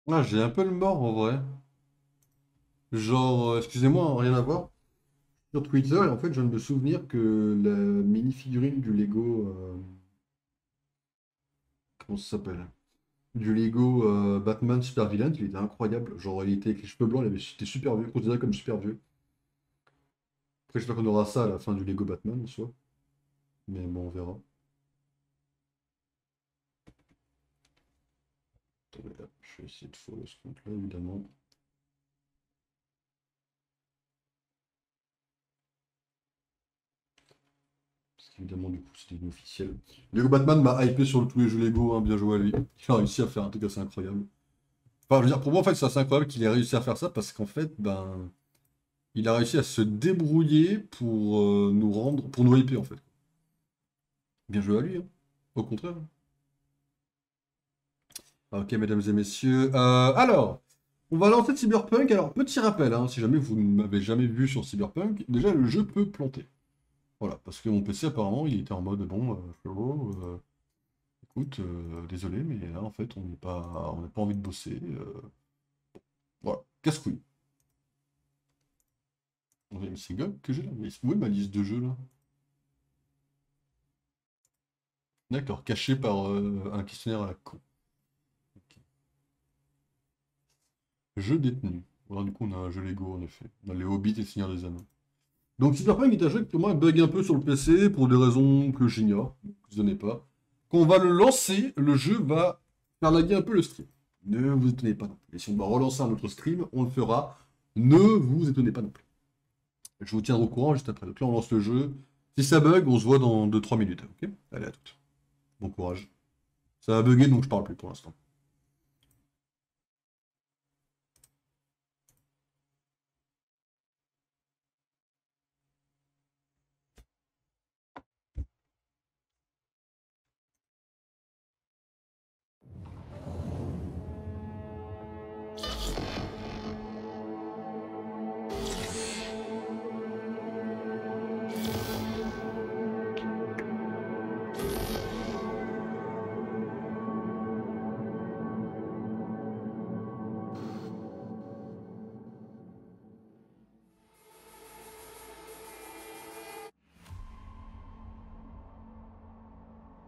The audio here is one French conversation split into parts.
Ah, j'ai un peu le mort en vrai. Genre, excusez-moi, rien à voir. Sur Twitter, et en fait, je viens de me souvenir que la mini-figurine du Lego. Comment ça s'appelle? Du Lego Batman Super Villain, il était incroyable. Genre, il était avec les cheveux blancs, il était super vieux, considéré comme super vieux. Après, j'espère qu'on aura ça à la fin du Lego Batman, en soi. Mais bon, on verra. Attendez, là, je vais essayer de follow ce compte-là, évidemment. Parce qu'évidemment, du coup, c'était inofficiel. Lego Batman m'a hypé sur tous les jeux Lego, hein, bien joué à lui. Il a réussi à faire un truc assez incroyable. Enfin, je veux dire, pour moi, en fait, c'est assez incroyable qu'il ait réussi à faire ça parce qu'en fait, ben, il a réussi à se débrouiller pour nous rendre, pour nous hyper, en fait. Bien joué à lui, hein. Au contraire. Ok, mesdames et messieurs. Alors, on va lancer Cyberpunk. Alors, petit rappel, hein, si jamais vous ne m'avez jamais vu sur Cyberpunk, déjà, le jeu peut planter. Voilà, parce que mon PC, apparemment, il était en mode, bon, frérot, écoute, désolé, mais là, en fait, on n'a pas envie de bosser. Voilà, casse-couille. Ouais, mais c'est GOG que j'ai là. Mais où est ma liste de jeux, là? D'accord, caché par un questionnaire à la con. Ok. Jeu détenu. Voilà, du coup, on a un jeu Lego, en effet. On a les Hobbits et le Seigneur des Anneaux. Donc, Cyberpunk est un jeu qui, pour moi, bug un peu sur le PC pour des raisons que j'ignore. Ne vous étonnez pas. Quand on va le lancer, le jeu va faire laguer un peu le stream. Ne vous étonnez pas non plus. Et si on doit relancer un autre stream, on le fera. Ne vous étonnez pas non plus. Je vous tiendrai au courant juste après. Donc là, on lance le jeu. Si ça bug, on se voit dans 2-3 minutes. Ok? Allez, à toutes. Bon courage. Ça va bugger, donc je parle plus pour l'instant.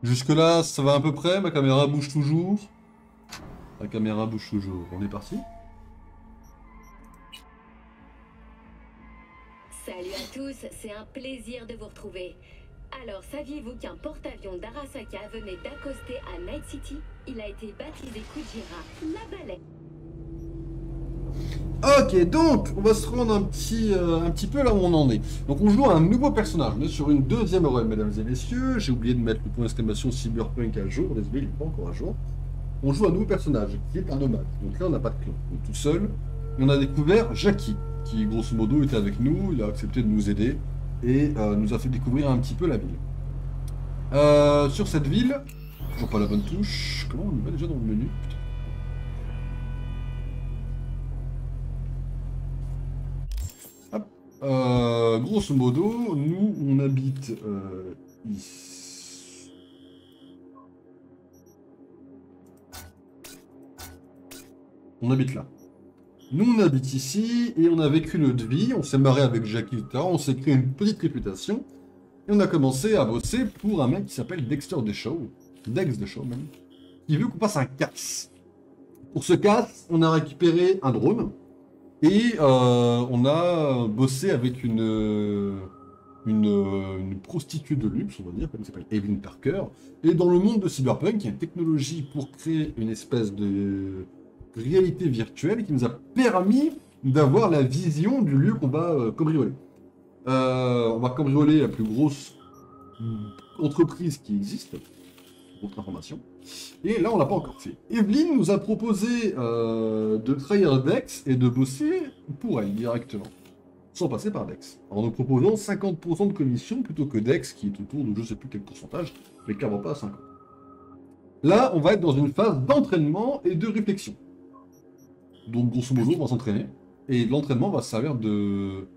Jusque-là, ça va à peu près. Ma caméra bouge toujours. La caméra bouge toujours. On est parti? Salut à tous, c'est un plaisir de vous retrouver. Alors, saviez-vous qu'un porte-avions d'Arasaka venait d'accoster à Night City? Il a été baptisé Kujira, la baleine. Ok, donc on va se rendre un petit peu là où on en est. Donc on joue à un nouveau personnage. On est sur une deuxième run, mesdames et messieurs. J'ai oublié de mettre le point d'exclamation Cyberpunk à jour. Désolé, il n'est pas encore à jour. On joue à un nouveau personnage qui est un nomade. Donc là, on n'a pas de clan. On est tout seul. Et on a découvert Jackie, qui grosso modo était avec nous. Il a accepté de nous aider et nous a fait découvrir un petit peu la ville. Sur cette ville, toujours pas la bonne touche. Comment on le met déjà dans le menu? Hop. Grosso modo, nous, on habite ici. On habite là. Nous, on habite ici et on a vécu notre vie. On s'est marré avec Jackie, etc. On s'est créé une petite réputation. Et on a commencé à bosser pour un mec qui s'appelle Dexter Deshaw. Dex Deshaw, même. Qui veut qu'on passe un casse. Pour ce casse, on a récupéré un drone. Et on a bossé avec une prostituée de luxe, on va dire, qui s'appelle Evelyn Parker. Et dans le monde de Cyberpunk, il y a une technologie pour créer une espèce de réalité virtuelle qui nous a permis d'avoir la vision du lieu qu'on va cambrioler. On va cambrioler la plus grosse entreprise qui existe, pour votre information. Et là, on l'a pas encore fait. Evelyn nous a proposé de trahir Dex et de bosser pour elle directement, sans passer par Dex. En nous proposant 50% de commission plutôt que Dex, qui est autour de je sais plus quel pourcentage, mais clairement pas à 50. Là, on va être dans une phase d'entraînement et de réflexion. Donc, grosso modo, on va s'entraîner. Et l'entraînement va servir de...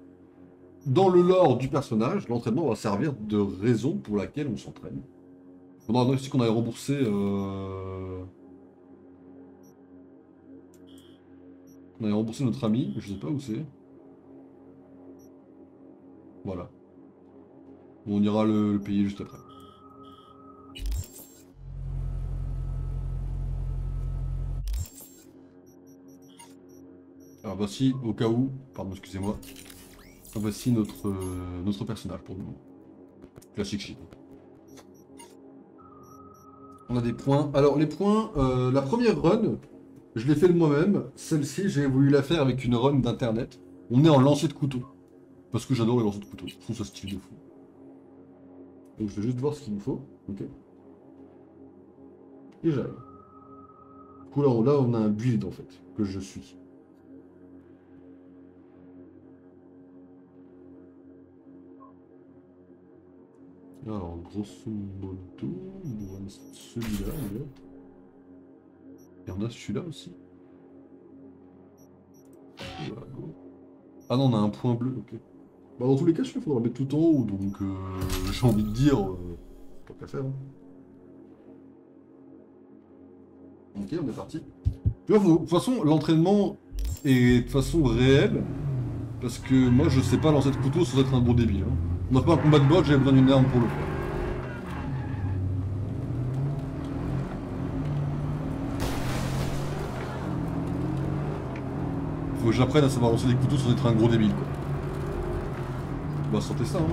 Dans le lore du personnage, l'entraînement va servir de raison pour laquelle on s'entraîne. Faudra aussi qu'on aille rembourser... On a remboursé notre ami, je sais pas où c'est. Voilà. On ira le payer juste après. Alors voici, au cas où, pardon, excusez-moi, voici notre personnage pour nous. Classique shit. On a des points. Alors les points, la première run, je l'ai fait de moi-même. Celle-ci, j'ai voulu la faire avec une run d'internet. On est en lancer de couteau. Parce que j'adore les lancers de couteau. Je trouve ça stylé de fou. Donc je vais juste voir ce qu'il me faut. Ok. Et j'arrive. Du coup là on a un build en fait, que je suis. Alors grosso modo, on va mettre celui-là. Et on a celui-là aussi. Voilà, go. Ah non, on a un point bleu, ok. Bah, dans tous les cas, il faudra mettre tout en haut, donc j'ai envie de dire, pas qu'à faire. Hein. Ok, on est parti. Tu vois, de toute façon, l'entraînement est de façon réelle, parce que moi, je sais pas lancer de couteau sans être un gros débile. Hein. On n'a pas un combat de bot, j'ai besoin d'une arme pour le faire. Faut que j'apprenne à savoir lancer des couteaux sans être un gros débile, quoi. On va sortir ça, hein.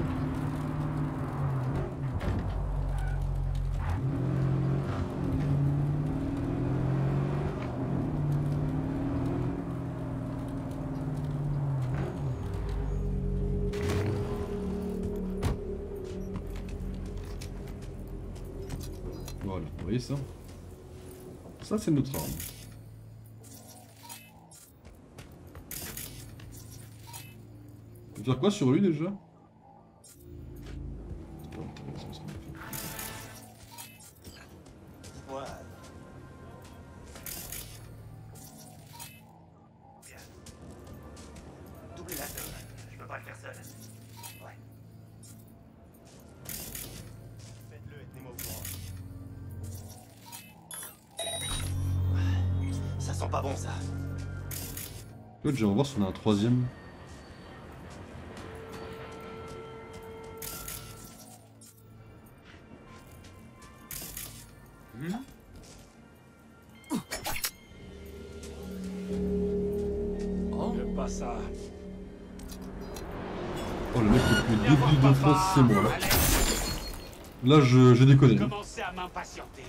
Voilà, vous voyez ça? Ça, c'est notre arme. On peut faire quoi sur lui déjà? Ouais. Bien. Doublez la tête. Je peux pas le faire seul. Ouais. Faites-le et tenez-moi au courant. Ça sent pas bon ça. L'autre, j'aimerais voir si on a un troisième. Pas ça. Oh, le mec le plus débile de France, c'est moi là. Là, j'ai déconné. Commencez à m'impatienter.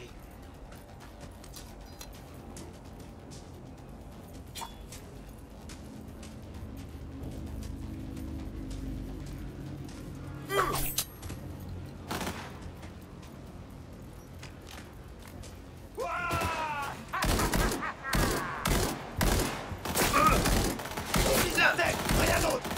Rien d'autre.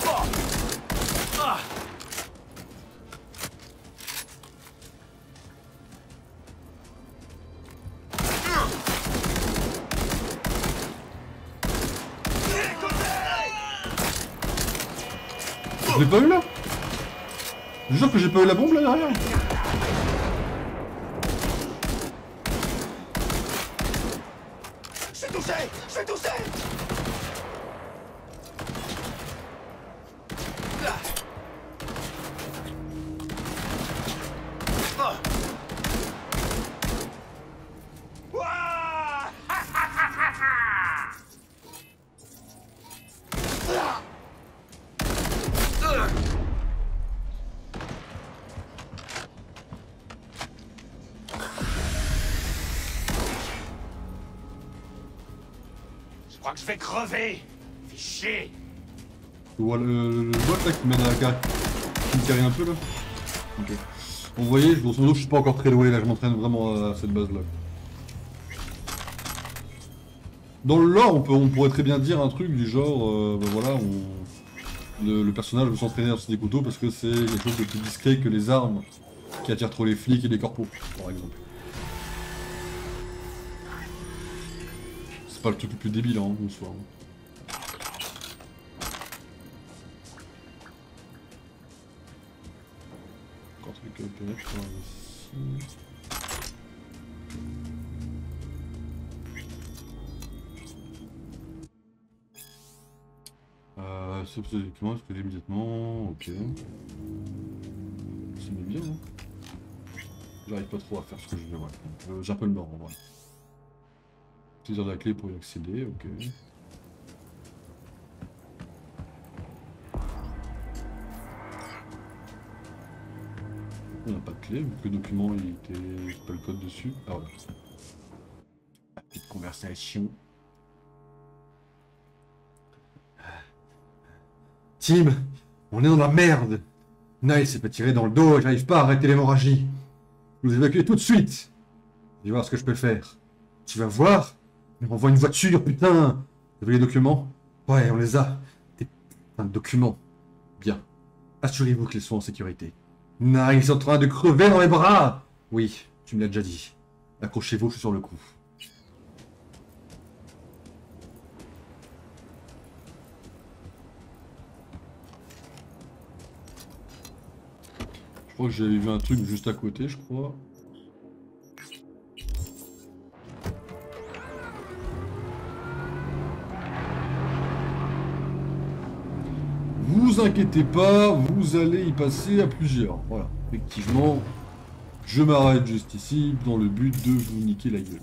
Je l'ai pas eu là. Je jure que j'ai pas eu la bombe là derrière. Je suis touché. Je suis touché. Je crois que je vais crever. Fais chier. Tu vois le bot là qui mène à la carte. Qui me carry un peu là. Ok. Bon, vous voyez, grosso modo, je suis pas encore très doué là, je m'entraîne vraiment à cette base là. Dans le lore, on pourrait très bien dire un truc du genre, ben voilà, le personnage veut s'entraîner à des couteaux parce que c'est quelque chose de plus discret que les armes qui attirent trop les flics et les corpos, par exemple. C'est pas le truc le plus débile, hein, en soi. Encore un truc peut-être ici. Ce document est exploité immédiatement. Ok. C'est bien, hein. J'arrive pas trop à faire ce que je veux, ouais. J'ai un peu le mort en vrai. Saisir la clé pour y accéder, ok. On n'a pas de clé, vu que le document il était pas le code dessus. Ah voilà. La petite conversation. Tim, on est dans la merde. Niles s'est fait tirer dans le dos et j'arrive pas à arrêter l'hémorragie. Vous évacuez tout de suite. Je vais voir ce que je peux faire. Tu vas voir? On envoie une voiture, putain. Vous avez les documents? Ouais, on les a. Des putains de documents. Bien. Assurez-vous qu'ils sont en sécurité. Niles est en train de crever dans les bras. Oui, tu me l'as déjà dit. Accrochez-vous, je suis sur le coup. Je crois que j'avais vu un truc juste à côté, je crois. Vous inquiétez pas, vous allez y passer à plusieurs. Voilà, effectivement, je m'arrête juste ici dans le but de vous niquer la gueule.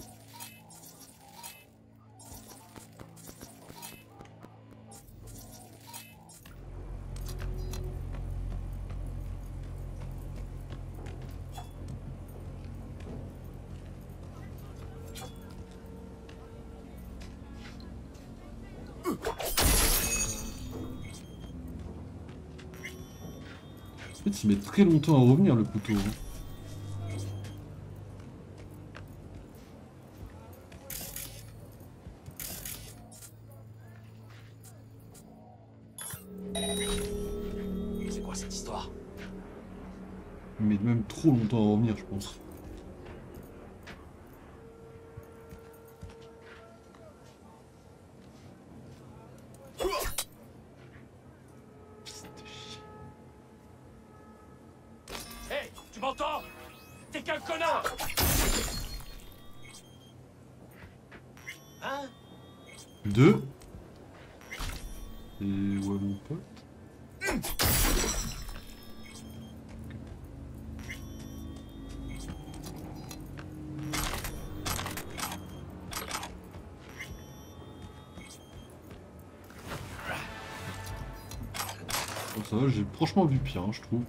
En fait, il met très longtemps à revenir le couteau. C'est quoi cette histoire? Il met même trop longtemps à revenir, je pense. Hey, tu m'entends? T'es qu'un connard! Hein? Deux. Et ouais, mon pote. Bon, ça va, j'ai franchement vu pire, hein, je trouve.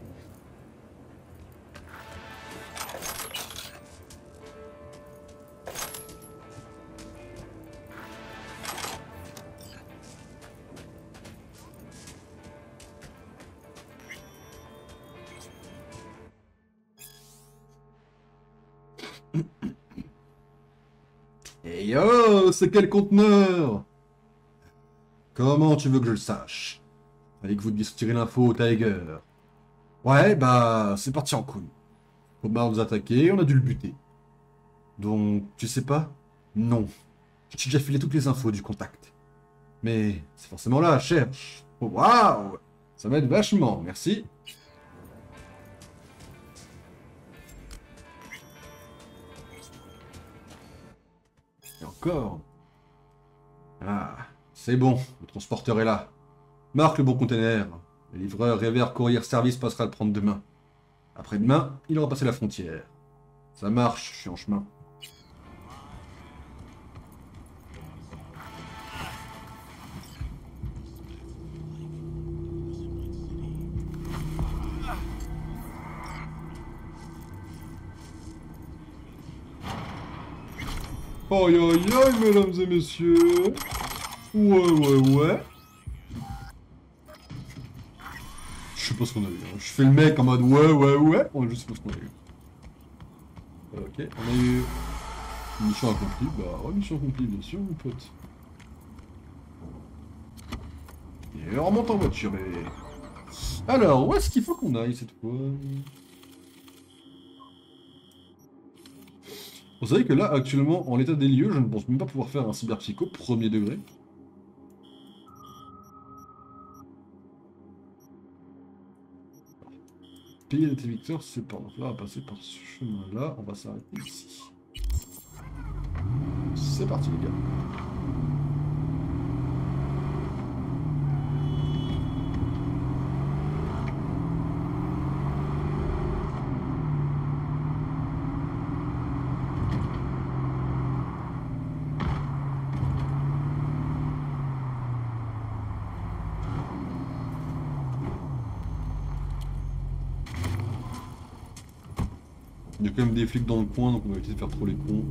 Hey yo, c'est quel conteneur? Comment tu veux que je le sache? Fallait que vous deviez tirer l'info au Tiger. Ouais, bah, c'est parti en couille. Omar nous a attaqué, on a dû le buter. Donc, tu sais pas? Non. Je t'ai déjà filé toutes les infos du contact. Mais c'est forcément là, cherche. Oh, waouh! Ça m'aide vachement, merci. Et encore. Ah, c'est bon, le transporteur est là. Marque le bon conteneur. Le livreur Rever Courier Service passera le prendre demain. Après-demain, il aura passé la frontière. Ça marche, je suis en chemin. Aïe aïe aïe, mesdames et messieurs. Ouais. Je sais pas ce qu'on a eu. Hein. Je fais le mec en mode ouais. Je sais pas ce qu'on a eu. Ok, on a eu mission accomplie. Bah ouais, mission accomplie, bien sûr, mon pote. Et on remonte en voiture. Et... alors, où est-ce qu'il faut qu'on aille cette fois? Vous savez que là, actuellement, en l'état des lieux, je ne pense même pas pouvoir faire un cyberpsycho premier degré. Payer les victeurs, c'est pas. Donc là, on va passer par ce chemin-là. On va s'arrêter ici. C'est parti, les gars. Il y a quand même des flics dans le coin, donc on va éviter de faire trop les cons.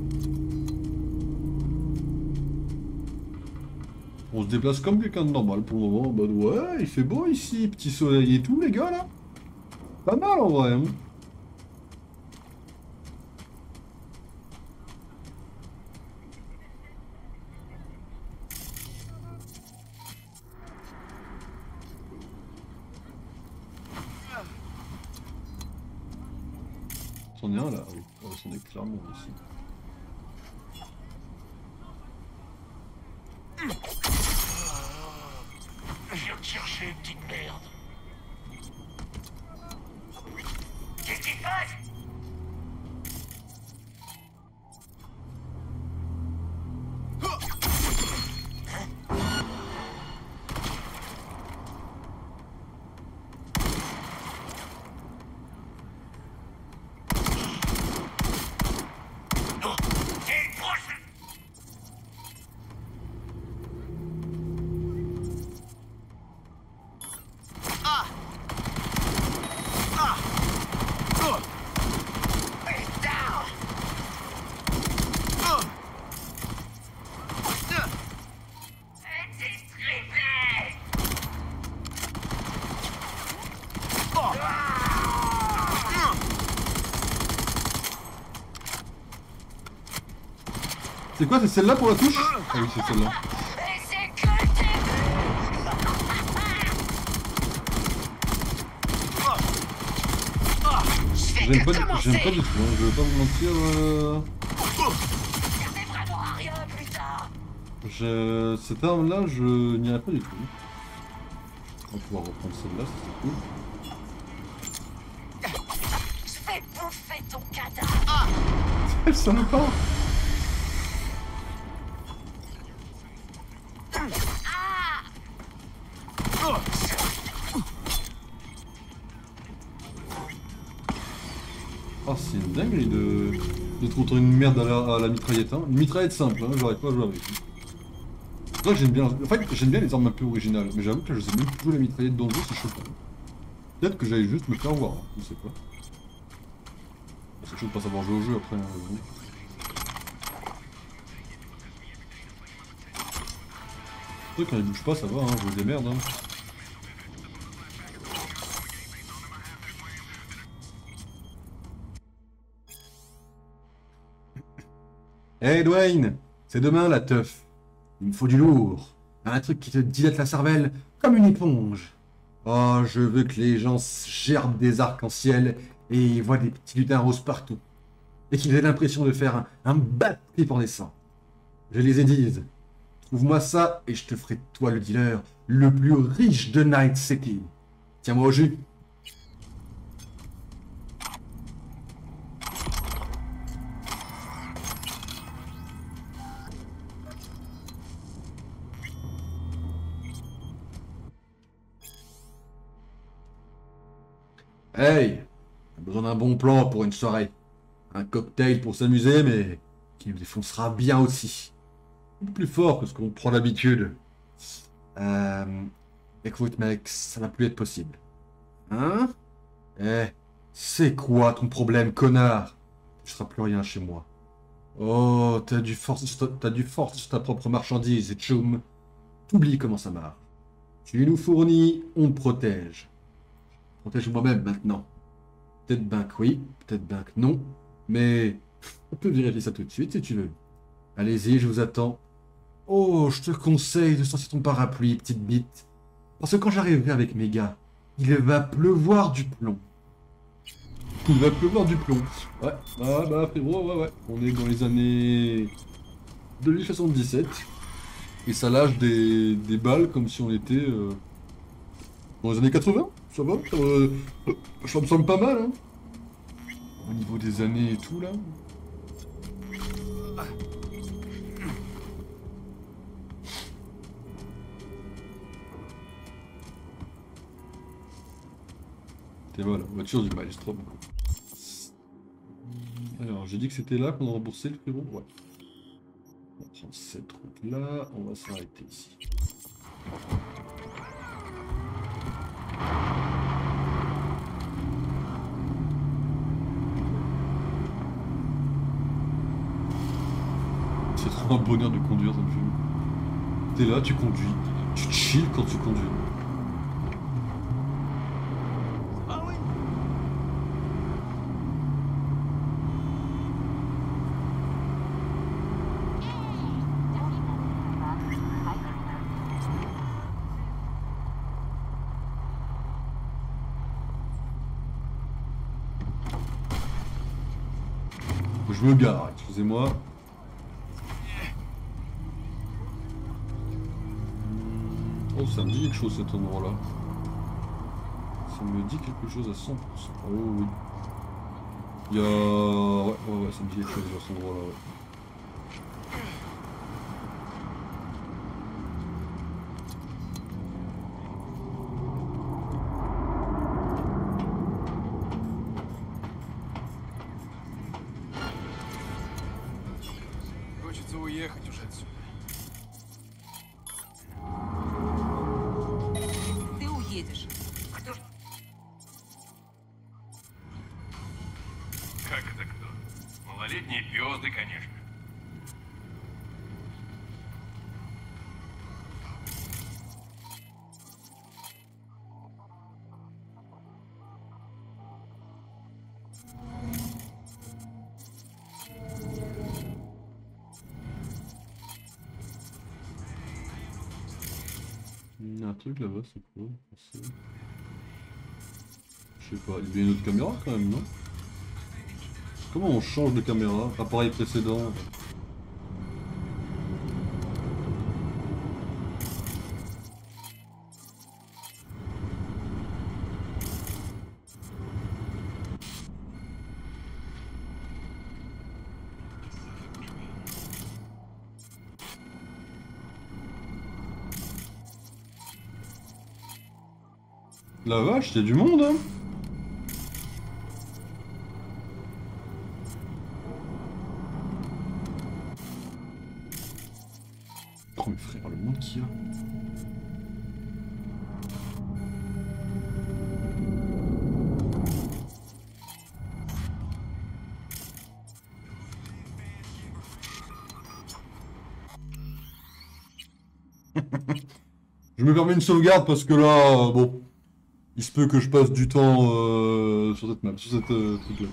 On se déplace comme quelqu'un de normal pour le moment. Bah ouais, il fait beau ici, petit soleil et tout, les gars, là. Pas mal en vrai, hein. C'en est un là, oui. Ouais, c'en est clairement ici. Je viens te chercher, petite merde. Qu'est-ce qu'il fait? C'est quoi, c'est celle-là pour la touche? Ah oui, c'est celle-là. J'aime pas du tout, hein. Je vais pas vous mentir. Cette arme-là, je n'y arrive pas du tout. On va pouvoir reprendre celle-là, ça c'est cool. Je vais bouffer ton cadavre. Elle sonne pas. Oh, c'est une dinguerie de te retourner une merde à la mitraillette. Hein. Une mitraillette simple, hein, j'arrive pas à jouer avec. C'est vrai que j'aime bien. En fait, j'aime bien les armes un peu originales, mais j'avoue que là, je sais même plus jouer la mitraillette dans le jeu, c'est chaud. Peut-être que j'allais juste me faire voir, hein, je sais pas. C'est chaud de pas savoir jouer au jeu après. Hein, c'est vrai que quand il bouge pas, ça va, hein, je des merdes. Hein. Hey Dwayne, c'est demain la teuf. Il me faut du lourd. Un truc qui te dilate la cervelle comme une éponge. Oh, je veux que les gens gerbent des arcs-en-ciel et voient des petits lutins roses partout. Et qu'ils aient l'impression de faire un bad trip en naissant. Je les ai dit. Trouve-moi ça et je te ferai toi le dealer le plus riche de Night City. Tiens-moi au jus. Hey, on a besoin d'un bon plan pour une soirée. Un cocktail pour s'amuser, mais qui nous défoncera bien aussi. Plus fort que ce qu'on prend d'habitude. Écoute mec, ça va plus être possible. Hein? Eh, c'est quoi ton problème, connard? Tu seras plus rien chez moi. Oh, t'as du force sur ta propre marchandise, et tchoum. T'oublies comment ça marche. Tu nous fournis, on te protège. Protège moi-même maintenant. Peut-être ben que oui, peut-être ben que non. Mais on peut vérifier ça tout de suite si tu veux. Allez-y, je vous attends. Oh, je te conseille de sortir ton parapluie, petite bite. Parce que quand j'arriverai avec mes gars, il va pleuvoir du plomb. Il va pleuvoir du plomb. Ouais, bah frérot, ouais. On est dans les années 2077. Et ça lâche des balles comme si on était dans les années 80. Ça va, ça me semble pas mal, hein. Au niveau des années et tout, là. Et voilà, voiture du maelstrom. Alors, j'ai dit que c'était là qu'on a remboursé le frérot. Ouais. On va prendre cette route-là, on va s'arrêter ici. un bonheur de conduire, ça me fait. T'es là, tu conduis. Tu chill quand tu conduis. Ah oui. Je me gare, excusez-moi. Oh, ça me dit quelque chose cet endroit-là. Ça me dit quelque chose à 100%. Oh oui. Il y a... Ouais, ça me dit quelque chose à cet endroit-là, ouais. Хочется уехать уже отсюда. Ты уедешь. Кто ж... Как это кто? Малолетние пёзды, конечно. Il y a un truc là-bas, c'est quoi? Je sais pas, il y a une autre caméra quand même, non? Comment on change de caméra? Appareil précédent. La vache, il y a du monde, hein? Oh mais frère, le monde qu'il y a. Je me permets une sauvegarde parce que là, bon, il se peut que je passe du temps sur cette map, sur cette truc-là.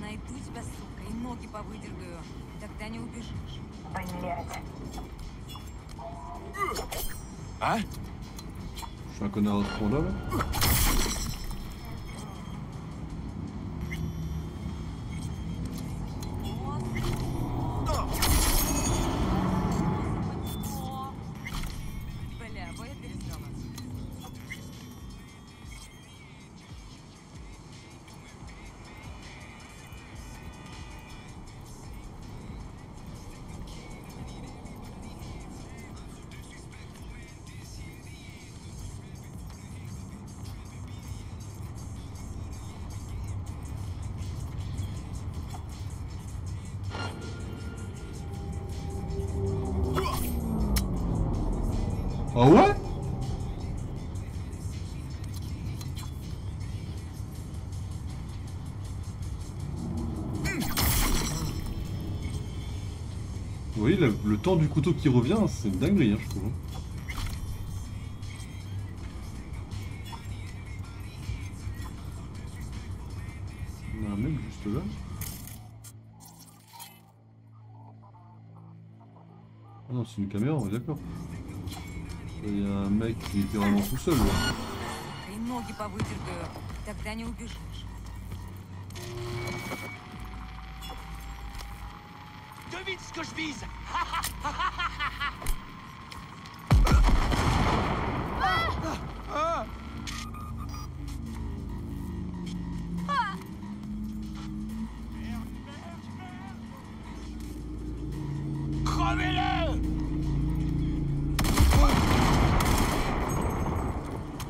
Найду тебя, сука, и ноги повыдергаю. Тогда не убежишь. А? Je suis un connard à ce point-là, là. Бля, выдерзала. Ah ouais? Oui, le temps du couteau qui revient, c'est une dinguerie, hein, je trouve. Il y en a un mec juste là. Ah non, c'est une caméra, on est d'accord. Il y a un mec qui était vraiment tout seul, là. И ноги повыдергаю. Тогда не убежишь. Devine ce que je vise. Crevez-le!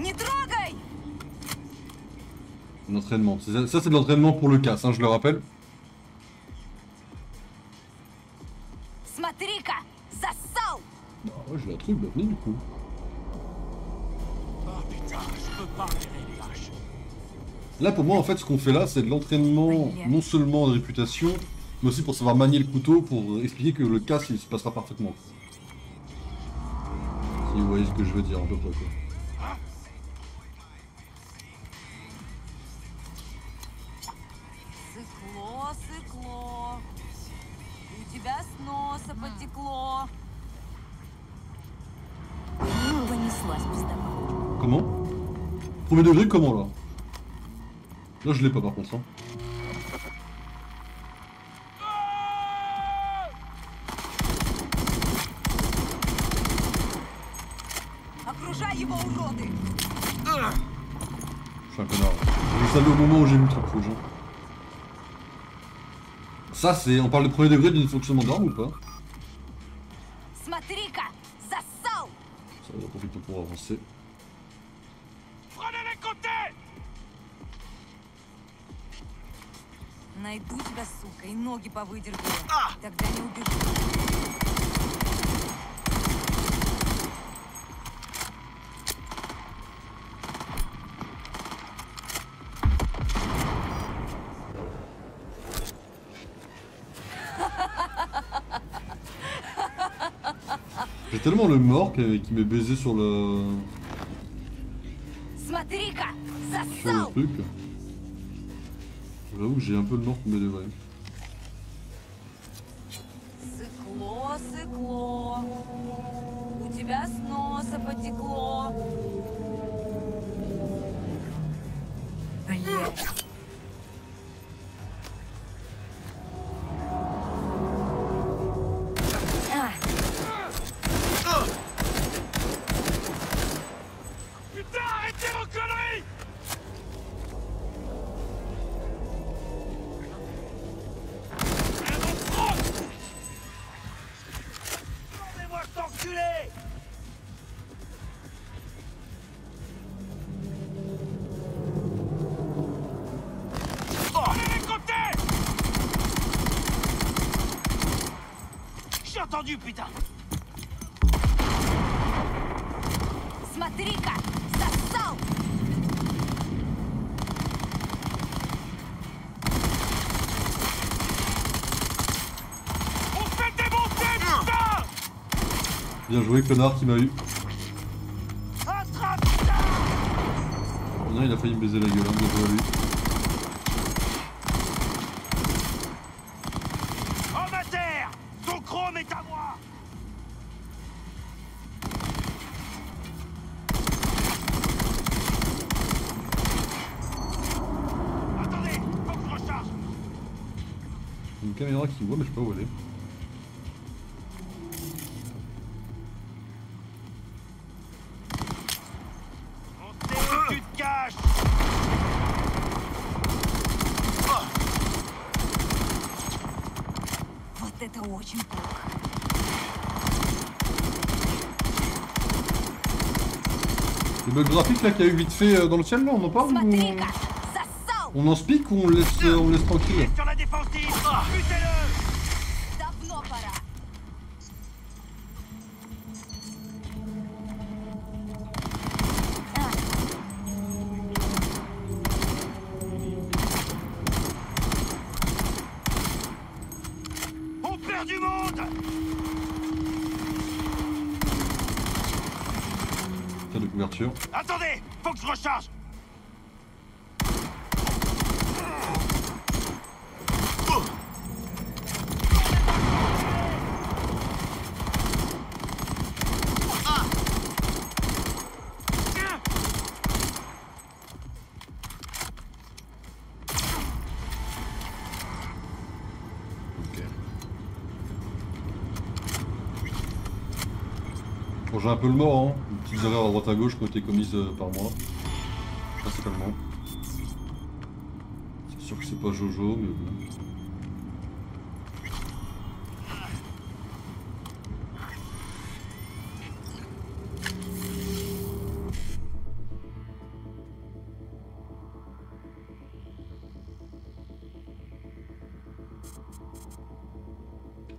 Не трогай! l'entraînement. Ça, c'est de l'entraînement pour le casse, hein, je le rappelle. Смотри-ка! Зассал! Bah ouais, je la trouve, bienvenue du coup. Là, pour moi, en fait, ce qu'on fait là, c'est de l'entraînement, non seulement de réputation, mais aussi pour savoir manier le couteau, pour expliquer que le casse, il se passera parfaitement. Si vous voyez ce que je veux dire, à peu près, quoi. Сыкло, сыкло. У тебя с носа потекло. Понеслась пиздова. Comment? Premier degré, comment là? Là, je l'ai pas par contre. Hein. Окружай его, уроды! Je suis un connard. Je savais au moment où j'ai mis le truc rouge. Hein. Ça, c'est. On parle de premier degré d'une fonctionnement d'arme ou pas? Смотри-ка! Зассал! Ça va profiter pour avancer. Prenez les côtés! Найду тебя, сука, и ноги повыдергаю. Тогда не убежу. J'ai tellement le mort qui m'est baisé sur le. Смотри-ка! Sur le Зассал! truc. J'avoue que j'ai un peu le mort qui me devrait. Сыкло, сыкло. У тебя с носа потекло. Блядь. Putain, arrêtez vos conneries! Un autre front! Attendez-moi, cet enculé! Prenez les côtés! J'ai entendu, putain! Смотри-ка! Зассал! On fait démonter, putain! Bien joué, connard qui m'a eu. Attrape, putain! Non, il a failli me baiser la gueule, hein, bien joué à lui. Homme à terre! Son chrome est à moi! Attendez, faut que je recharge! Une caméra qui voit, mais je sais pas où elle est. On sait où tu te caches! Вот это очень плохо. Le bug graphique là qu'il y a eu vite fait dans le ciel, là, on en parle ou Смотри-ка! Зассал! on en speak ou on le laisse tranquille? Sur la défensive! Butez-le! Давно пора. On perd du monde! Tiens, de couverture. Attendez, faut que je recharge! Ok. Bon, j'ai un peu le mort, hein. Des petites erreurs à droite à gauche qui ont été commises par moi. Principalement. C'est sûr que c'est pas Jojo, mais bon.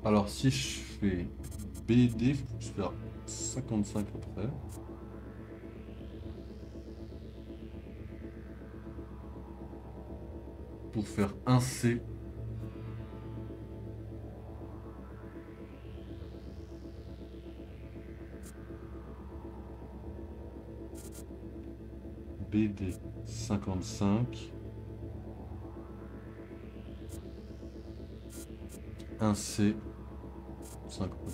Alors si je fais BD, faut que je fasse 55 après. Pour faire un C. BD 55. Un C. 5. Ok.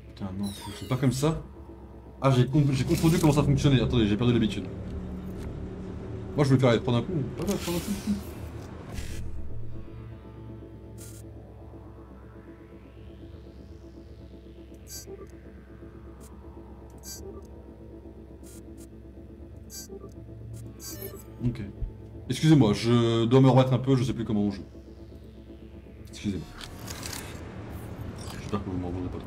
Putain, non, c'est pas comme ça. Ah, j'ai confondu comment ça fonctionnait. Attendez, j'ai perdu l'habitude. Moi, je voulais faire aller prendre un coup. Ah, ouais, prendre un coup. Ok. Excusez-moi, je dois me remettre un peu, je sais plus comment on joue. Excusez-moi. J'espère que vous m'en voudrez pas trop.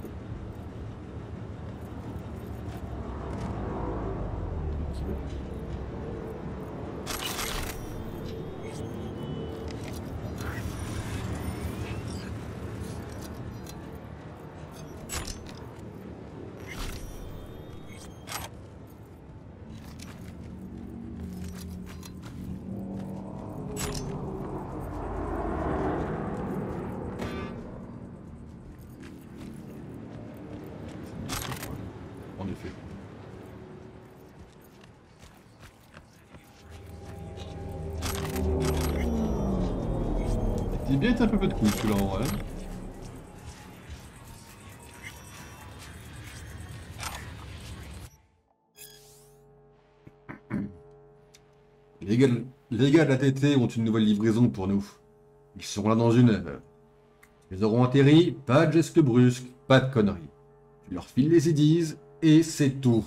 En effet. Il a bien été un peu de coups celui-là en vrai. Les gars de la TT ont une nouvelle livraison pour nous. Ils seront là dans une heure. Ils auront atterri, pas de gestes brusques, pas de conneries. Tu leur files les IDs et c'est tout.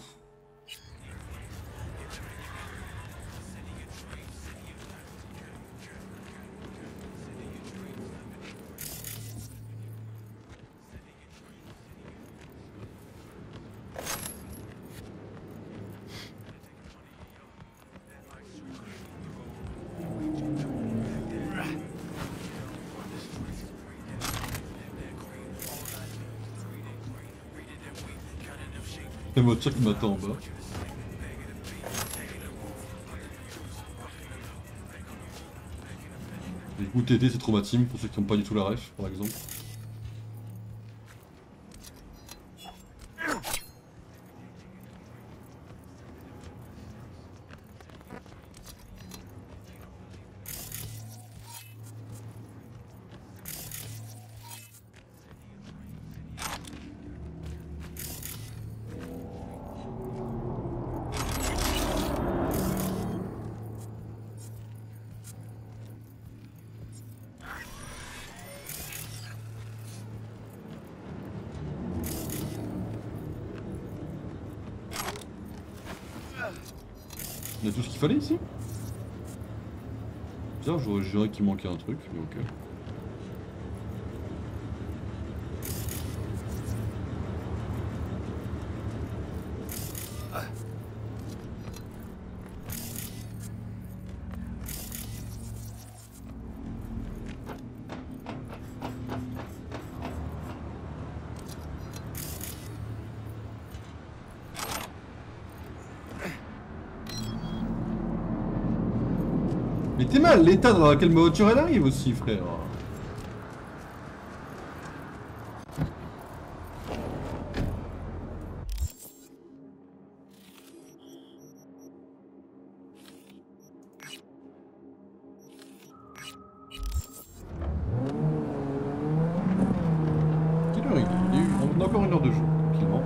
La voiture qui m'attend en bas. Du coup, TT c'est Traumatim pour ceux qui n'ont pas du tout la ref, par exemple. Il y a tout ce qu'il fallait ici? Bizarre, j'aurais juré qu'il manquait un truc, mais ok. Mais t'es mal, l'état dans lequel ma voiture elle arrive aussi, frère. Quelle heure il est? On a encore une heure de jeu, tranquillement.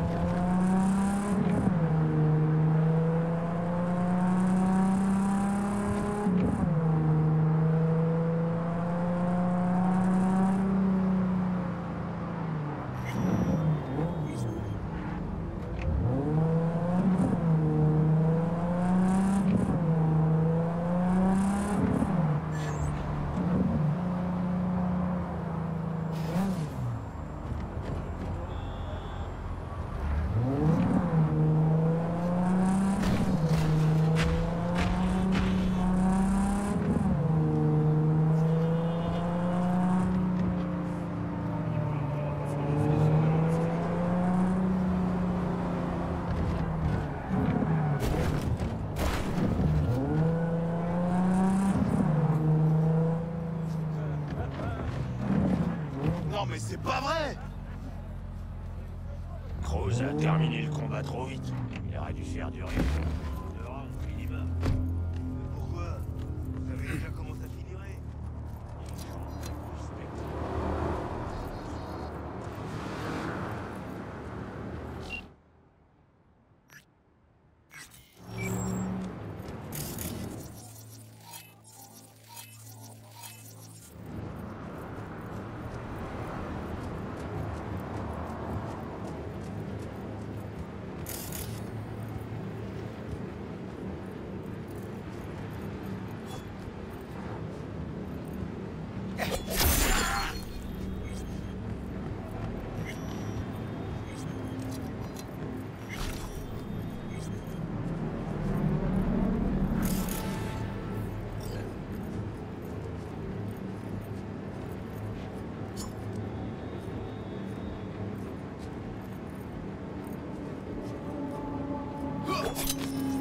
c'est pas vrai! Cruz a terminé le combat trop vite. Il aurait dû faire durer 2 rounds minimum. Pourquoi? Vous savez déjà comment ça finirait?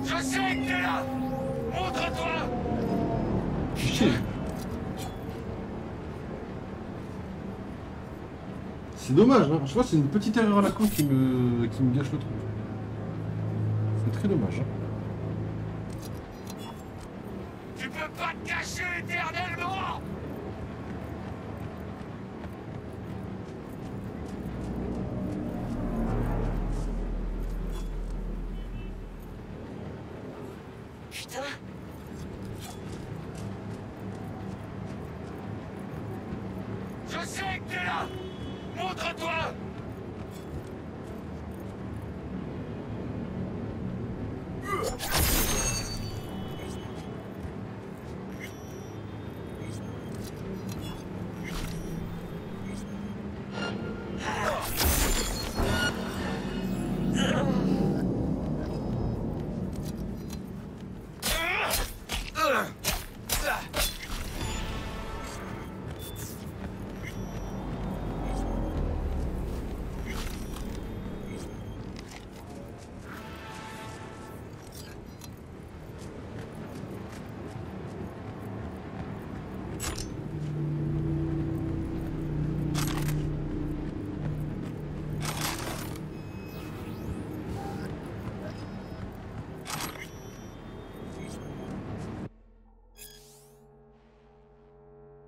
Je sais que t'es là! Montre-toi! Chier. C'est dommage, hein. Je vois, c'est une petite erreur à la con qui me gâche le truc. C'est très dommage. Hein. Tu peux pas te cacher éternellement! Putain. Je sais que t'es là! Montre-toi!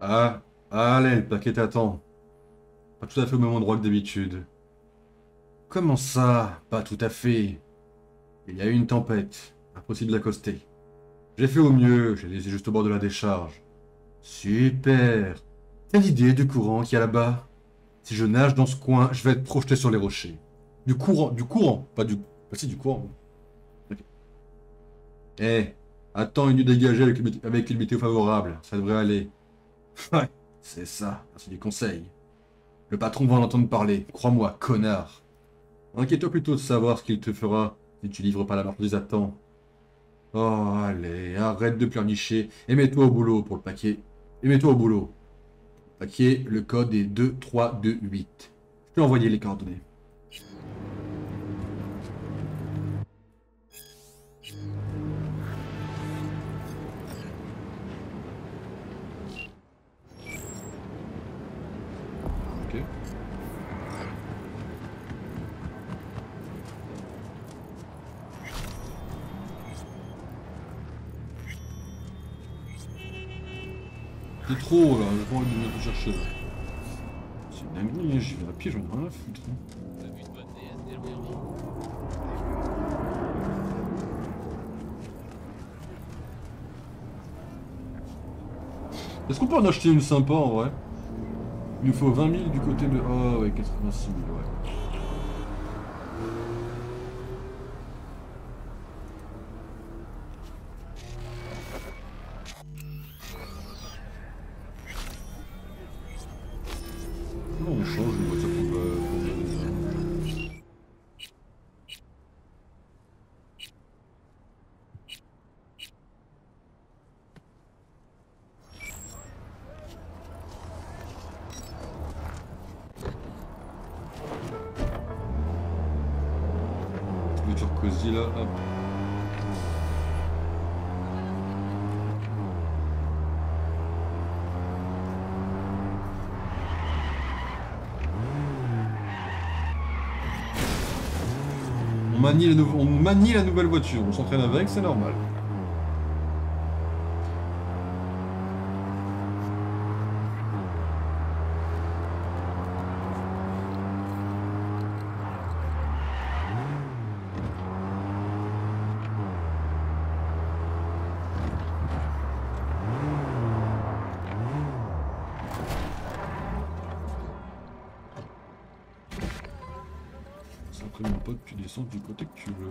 Ah, allez, le paquet t'attend. Pas tout à fait au même endroit que d'habitude. Comment ça? Pas tout à fait. Il y a eu une tempête. Impossible d'accoster. J'ai fait au mieux, j'ai laissé juste au bord de la décharge. Super. T'as l'idée du courant qu'il y a là-bas? Si je nage dans ce coin, je vais être projeté sur les rochers. Du courant, pas du... Bah si, du courant. Ok. Eh, attends une nuit dégagée avec une météo favorable, ça devrait aller. Ouais, c'est ça, c'est du conseil. Le patron va en entendre parler, crois-moi, connard. Inquiète-toi plutôt de savoir ce qu'il te fera si tu livres pas la marchandise à temps. Oh, allez, arrête de pleurnicher et mets-toi au boulot pour le paquet. Et mets-toi au boulot. Paquet, le code est 2328. Je t'ai envoyé les coordonnées. Ok. C'est trop là, j'ai pas envie de venir te chercher là. C'est une dinguerie, j'y vais à pied, j'en ai rien à foutre. Est-ce qu'on peut en acheter une sympa en vrai? Il nous faut 20 000 du côté de... Oh ouais, 86 000, ouais. Comment on change une voiture pour voiture cosy là, hop. on manie la nouvelle voiture, on s'entraîne avec, c'est normal. Après mon pote, tu descends du côté que tu veux.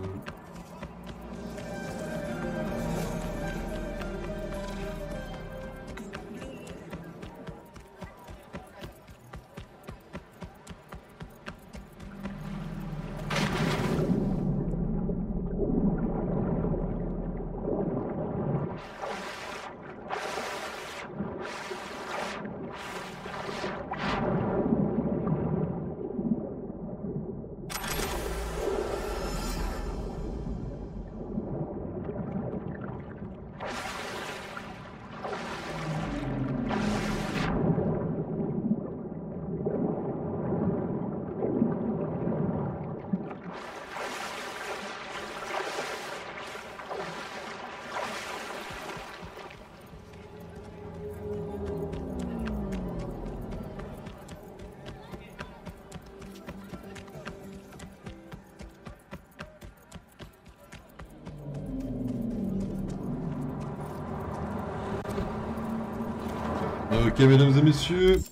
Ok, mesdames et messieurs.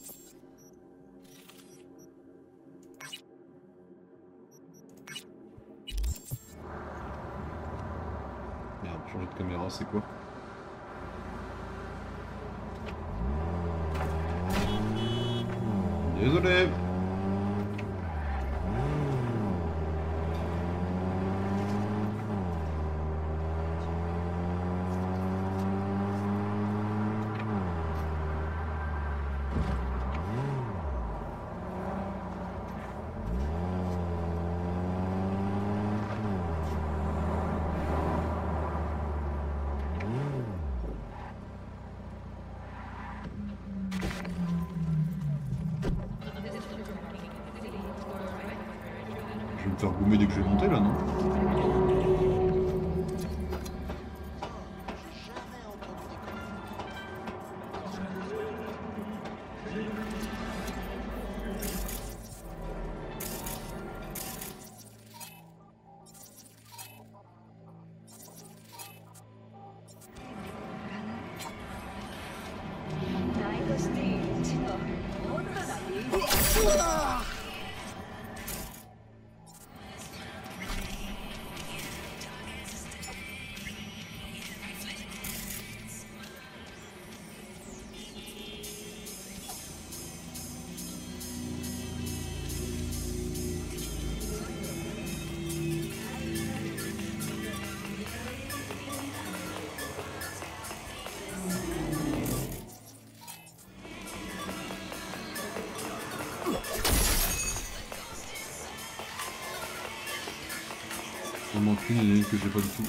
Merde, changer de caméra, c'est quoi? Désolé. Je vais me faire gommer dès que je vais monter là, non? Il manque une et une que j'ai pas du tout.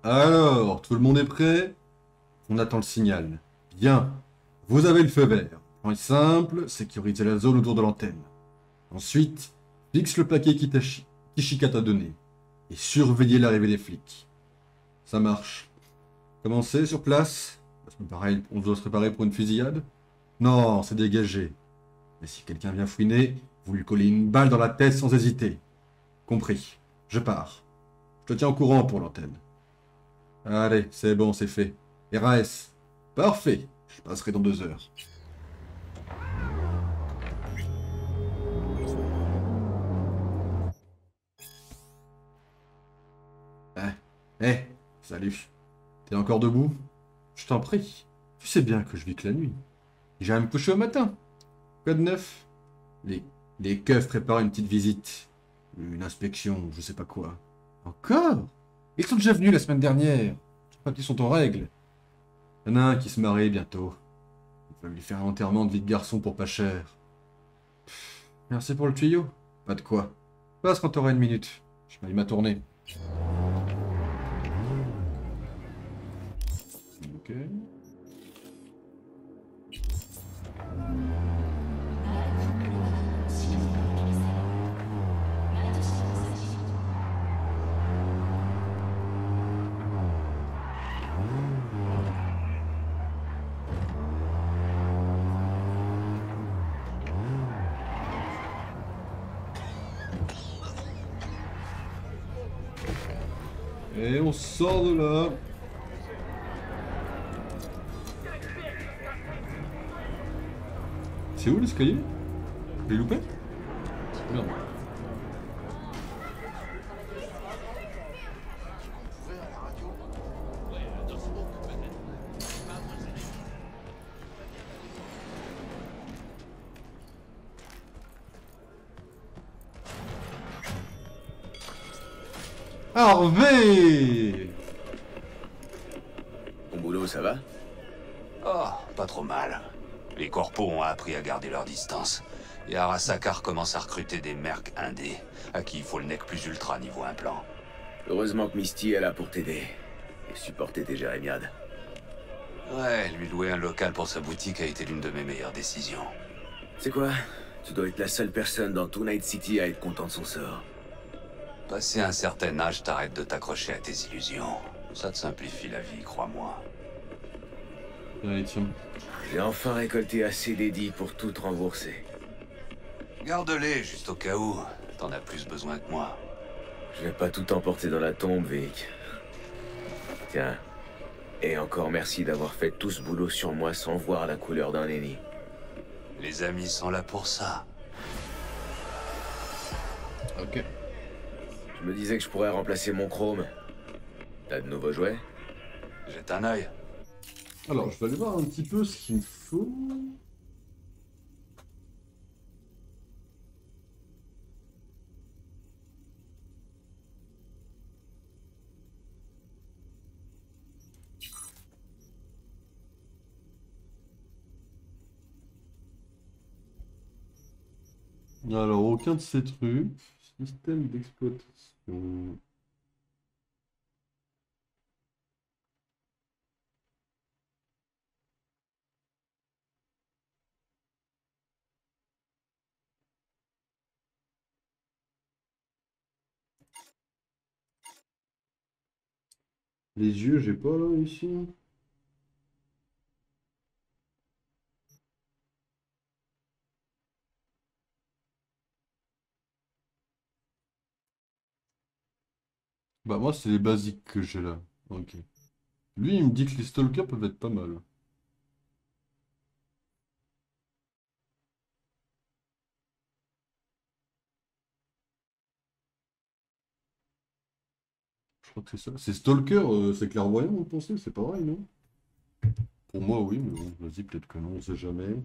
Alors, tout le monde est prêt? On attend le signal. Bien, vous avez le feu vert. Le point est simple, sécuriser la zone autour de l'antenne. Ensuite, fixe le paquet qu'Ishika t'a donné. Et surveillez l'arrivée des flics. Ça marche. Commencez sur place. On doit se préparer pour une fusillade? Non, c'est dégagé. Mais si quelqu'un vient fouiner, vous lui collez une balle dans la tête sans hésiter. Compris. Je pars. Je te tiens au courant pour l'antenne. Allez, c'est bon, c'est fait. RAS. Parfait. Je passerai dans 2 heures. Salut. T'es encore debout? Je t'en prie. Tu sais bien que je vis que la nuit. J'ai à me coucher au matin. Quoi de neuf? Les keufs préparent une petite visite. Une inspection, je sais pas quoi. Encore? Ils sont déjà venus la semaine dernière. Je crois qu'ils sont en règle. Il y en a un qui se marie bientôt. Ils veulent lui faire un enterrement de vie de garçon pour pas cher. Merci pour le tuyau. Pas de quoi. Passe quand t'auras 1 minute. Je m'aille ma tournée. Ok. Et on sort de là. C'est où l'escalier? Je l'ai loupé? Merde. Harvey! Ton boulot, ça va? Oh, pas trop mal. Les corpos ont appris à garder leur distance. Et Arasaka recommence à recruter des mercs indés, à qui il faut le nec plus ultra niveau implant. Heureusement que Misty est là pour t'aider. Et supporter tes jérémiades. Ouais, lui louer un local pour sa boutique a été l'une de mes meilleures décisions. C'est quoi? Tu dois être la seule personne dans tout Night City à être content de son sort. Passé un certain âge, t'arrêtes de t'accrocher à tes illusions. Ça te simplifie la vie, crois-moi. Allez, tiens. J'ai enfin récolté assez d'édits pour tout te rembourser. Garde-les, juste au cas où. T'en as plus besoin que moi. Je vais pas tout emporter dans la tombe, Vic. Tiens. Et encore merci d'avoir fait tout ce boulot sur moi sans voir la couleur d'un ennemi. Les amis sont là pour ça. Ok. Je me disais que je pourrais remplacer mon chrome. T'as de nouveaux jouets? Jette un œil. Alors, je vais aller voir un petit peu ce qu'il me faut. Alors, aucun de ces trucs. Système d'exploitation. Les yeux, j'ai pas là, ici. Bah moi, c'est les basiques que j'ai là. Ok. Lui, il me dit que les stalkers peuvent être pas mal. Je crois que c'est ça. C'est stalker, c'est clairvoyant, vous pensez? C'est pareil, non? Pour moi, oui, mais bon, vas-y, peut-être que non, on sait jamais.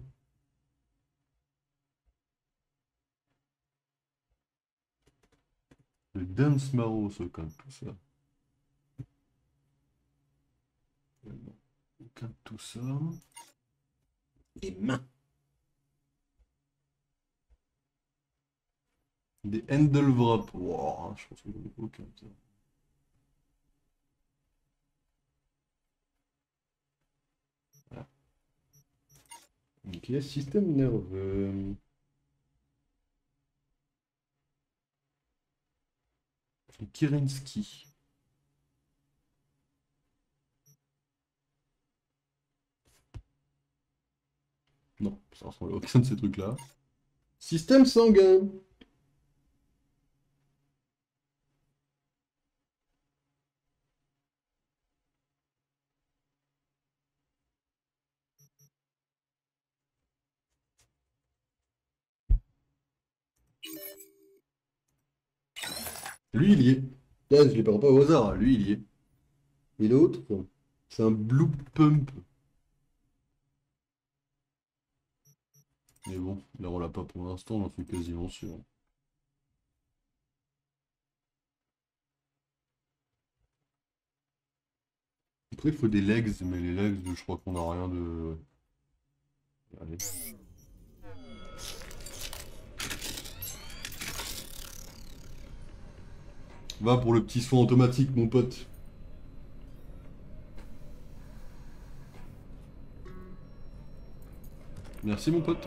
Le Dance Marrow, ça, quand même, tout ça. Non, aucun de tout ça. Les mains. Des handle wrap. Wow, je pense que j'en ai aucun de ça. Voilà. Ok, système nerveux. Kirinsky. Non, ça ressemble à aucun de ces trucs-là. Système sanguin. Lui, il y est. Là, je les prends pas au hasard, lui, il y est. Et l'autre, c'est un Blue Pump. Mais bon, là, on l'a pas pour l'instant, on en fait quasiment sûr. Après, il faut des legs, mais les legs, je crois qu'on a rien de... Allez. Va pour le petit soin automatique, mon pote. Merci, mon pote.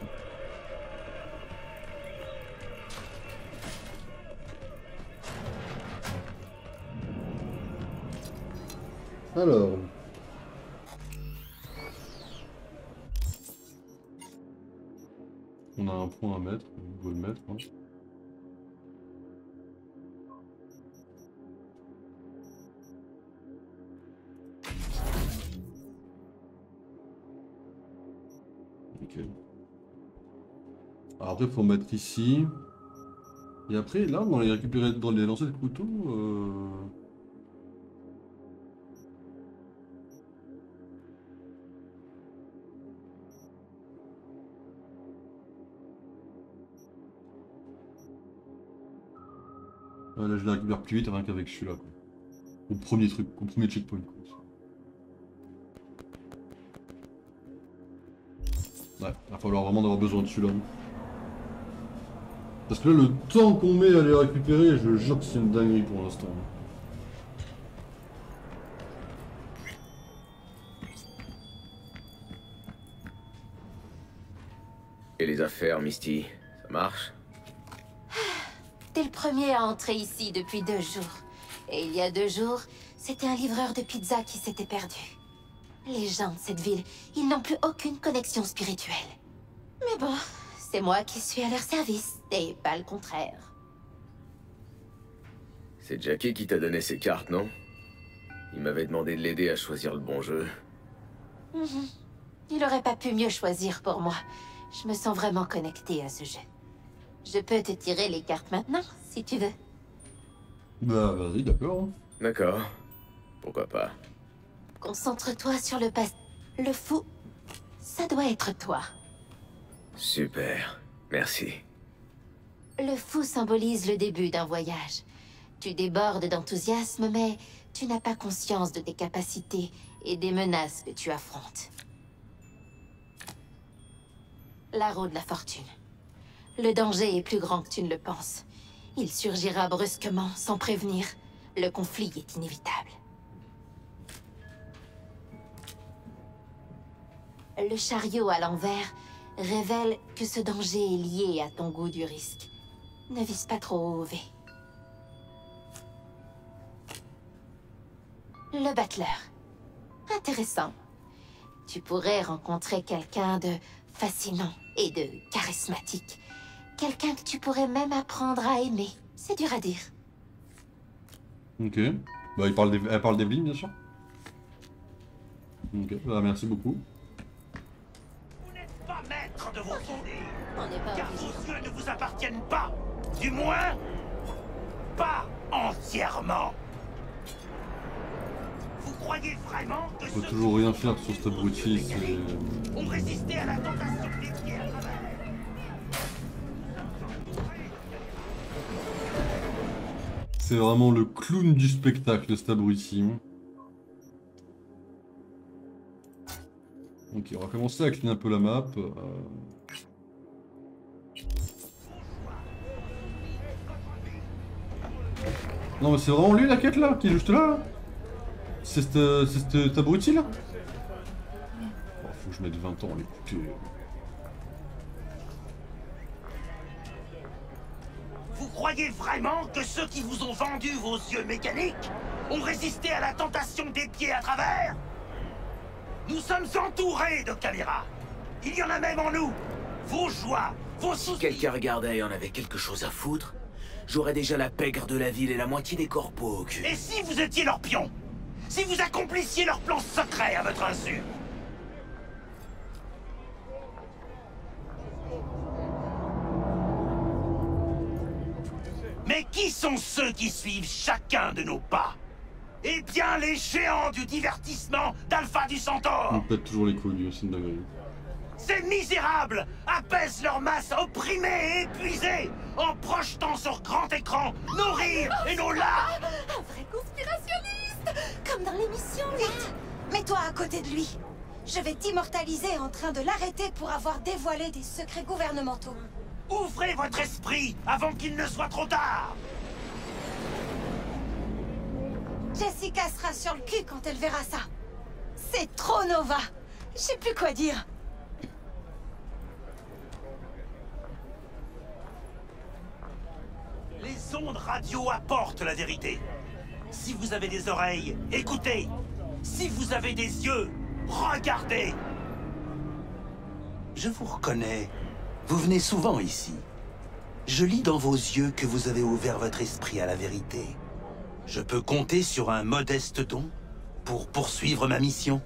Alors... On a un point à mettre, on peut le mettre. Hein. Ok. Alors après, il faut mettre ici. Et après, là, on les récupérer dans les lancers de couteau. Là, je les récupère plus vite rien qu'avec celui-là. Au premier truc, au premier checkpoint. Quoi. Ouais, il va falloir vraiment avoir besoin de celui-là. Parce que là, le temps qu'on met à les récupérer, je jure que c'est une dinguerie pour l'instant. Et les affaires, Misty, ça marche? T'es le premier à entrer ici depuis 2 jours. Et il y a 2 jours, c'était un livreur de pizza qui s'était perdu. Les gens de cette ville, ils n'ont plus aucune connexion spirituelle. Mais bon, c'est moi qui suis à leur service, et pas le contraire. C'est Jackie qui t'a donné ces cartes, non? Il m'avait demandé de l'aider à choisir le bon jeu. Il aurait pas pu mieux choisir pour moi. Je me sens vraiment connectée à ce jeu. Je peux te tirer les cartes maintenant, si tu veux. Bah vas-y, d'accord. D'accord. Pourquoi pas. Concentre-toi sur le passé. Le fou, ça doit être toi. Super. Merci. Le fou symbolise le début d'un voyage. Tu débordes d'enthousiasme, mais tu n'as pas conscience de tes capacités et des menaces que tu affrontes. La roue de la fortune. Le danger est plus grand que tu ne le penses. Il surgira brusquement, sans prévenir. Le conflit est inévitable. Le chariot à l'envers révèle que ce danger est lié à ton goût du risque. Ne vise pas trop haut, V. Le battleur. Intéressant. Tu pourrais rencontrer quelqu'un de fascinant et de charismatique. Quelqu'un que tu pourrais même apprendre à aimer. C'est dur à dire. Ok. Bah, elle parle d'Evelyn, bien sûr. Ok, bah, merci beaucoup. Vous n'êtes pas maître de vos idées, On n'est pas car obligé. vos yeux ne vous appartiennent pas. Du moins, pas entièrement. Vous croyez vraiment que On peut ceux toujours qui rien ont faire vendu sur cet vos abruti, yeux mécaniques ont résisté à la tentation des pieds à travers. c'est vraiment le clown du spectacle, cet abruti. Ok, on va commencer à clean un peu la map. Non mais c'est vraiment lui la quête là, qui est juste là. C'est cet abruti là. Oh, faut que je mette 20 ans à l'écouter. Vous croyez vraiment que ceux qui vous ont vendu vos yeux mécaniques ont résisté à la tentation des pieds à travers? Nous sommes entourés de caméras. Il y en a même en nous. Vos joies, vos Si soucis. quelqu'un regardait et en avait quelque chose à foutre, j'aurais déjà la pègre de la ville et la moitié des corpos au cul. Et si vous étiez leurs pions? Si vous accomplissiez leurs plans secrets à votre insu? Mais Mais qui sont ceux qui suivent chacun de nos pas? Eh bien, les géants du divertissement d'Alpha du Centaure. On pète toujours les couilles, c'est une dinguerie. Ces misérables apaisent leur masse opprimée et épuisée en projetant sur grand écran nos rires et nos larmes. Un vrai conspirationniste! Comme dans l'émission, vite! Mets-toi à côté de lui. Je vais t'immortaliser en train de l'arrêter pour avoir dévoilé des secrets gouvernementaux. Ouvrez votre esprit avant qu'il ne soit trop tard. Jessica sera sur le cul quand elle verra ça. C'est trop Nova. Je sais plus quoi dire. Les ondes radio apportent la vérité. Si vous avez des oreilles, écoutez. Si vous avez des yeux, regardez. Je vous reconnais. Vous venez souvent ici. Je lis dans vos yeux que vous avez ouvert votre esprit à la vérité. Je peux compter sur un modeste don pour poursuivre ma mission.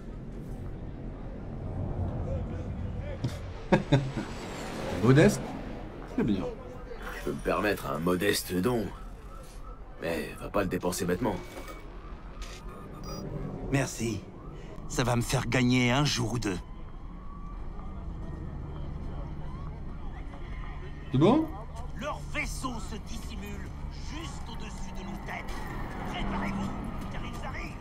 Modeste? Très bien. Je peux me permettre un modeste don. Mais va pas le dépenser bêtement. Merci. Ça va me faire gagner un jour ou deux. C'est bon? Leur vaisseau se dissimule juste au-dessus de nos têtes. Préparez-vous, car ils arrivent.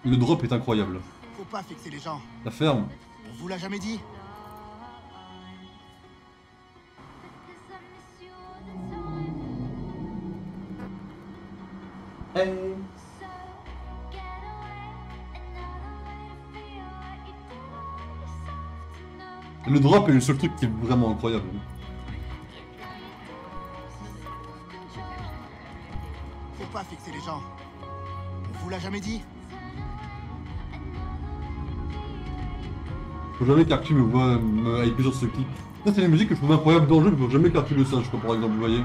Le drop est incroyable. Faut pas fixer les gens. La ferme. On vous l'a jamais dit? Le drop est le seul truc qui est vraiment incroyable. Faut pas fixer les gens. On vous l'a jamais dit? Faut jamais qu'Arcu me voit me hyper sur ce clip. Ça, c'est les musiques que je trouve incroyables dans le jeu, mais faut jamais qu'Arcu le sache, quoi, par exemple, vous voyez.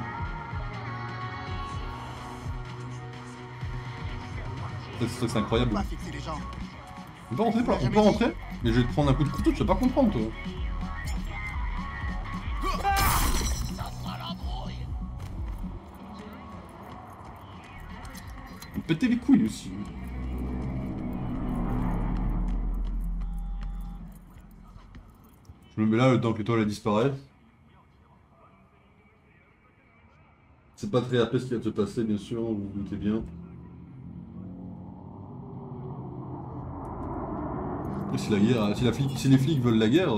C'est incroyable. Faut pas fixer les gens. On peut rentrer, on peut rentrer, mais je vais te prendre un coup de couteau, tu vas pas comprendre, toi. On peut péter les couilles aussi. Je me mets là le temps que l'étoile disparaît. C'est pas très rapide ce qui va se passer, bien sûr, vous vous doutez bien. Et si la guerre, si les flics veulent la guerre,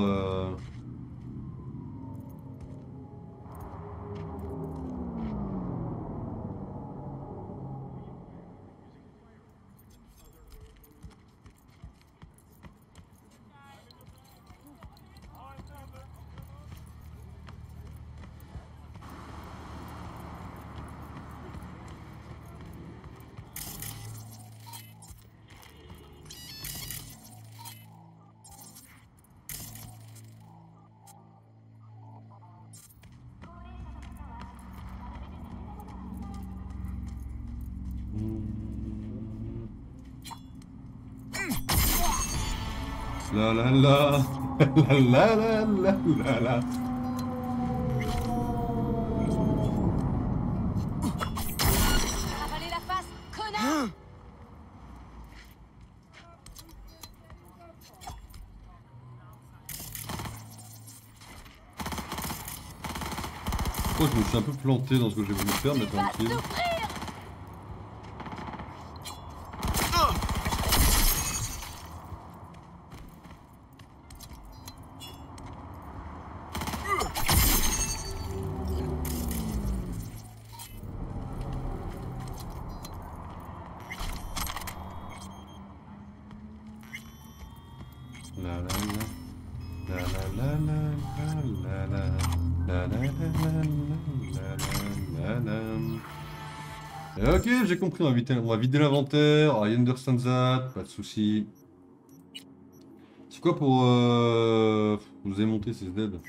la la la la la la la la la. Avaler la face, connard! Je crois que je me suis un peu planté dans ce que j'ai voulu faire, mais tranquille. Ok, j'ai compris, on va vider l'inventaire. I understand that, pas de soucis. C'est quoi pour vous avez monté ces dead?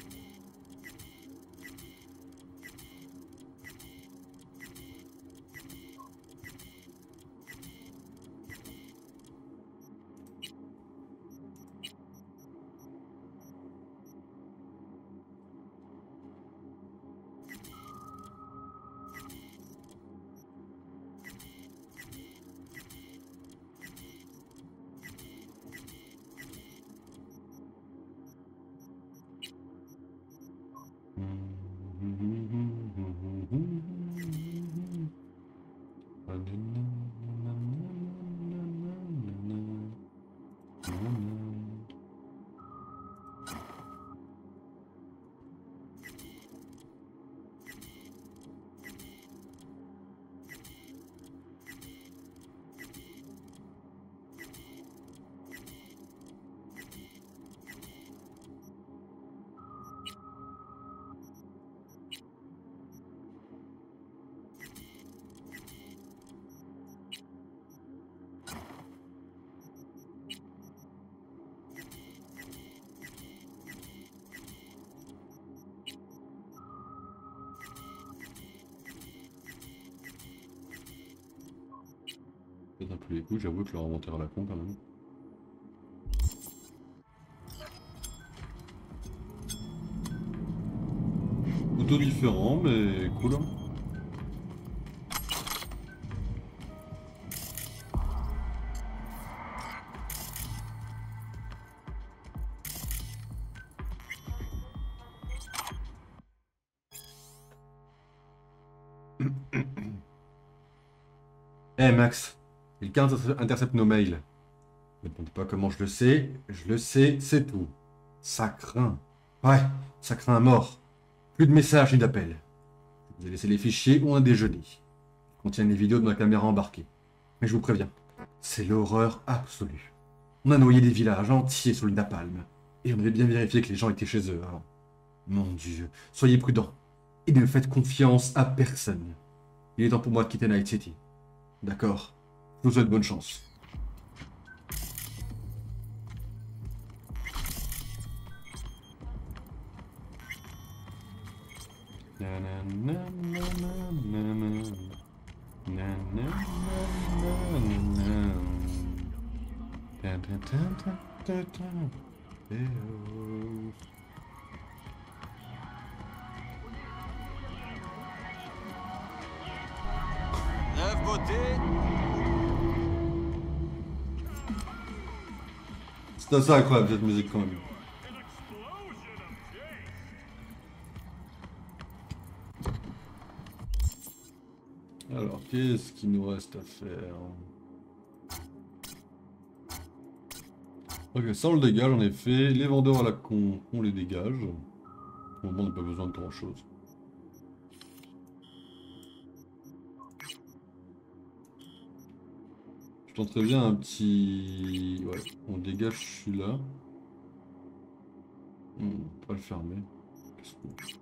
Peut-être un peu les coups, j'avoue que leur inventaire à la con quand même. Plutôt différent, mais cool. Hein. Eh Max, quelqu'un intercepte nos mails. Ne me demandez pas comment je le sais, c'est tout. Ça craint. Ouais, ça craint à mort. Plus de messages ni d'appels. Je vous ai laissé les fichiers où on a déjeuné. Ils contiennent les vidéos de ma caméra embarquée. Mais je vous préviens, c'est l'horreur absolue. On a noyé des villages entiers sous le napalm. Et on avait bien vérifié que les gens étaient chez eux. Alors, mon Dieu, soyez prudents. Et ne faites confiance à personne. Il est temps pour moi de quitter Night City. D'accord. Je vous souhaite bonne chance. Neuf beautés. C'est assez incroyable cette musique quand même. Alors, qu'est-ce qu'il nous reste à faire? Ok, ça on le dégage en effet. Les vendeurs à la con, on les dégage. Au moment, on n'a pas besoin de grand chose. Je tenterais bien un petit... Ouais, on dégage celui-là. On va le fermer. Qu'est-ce que...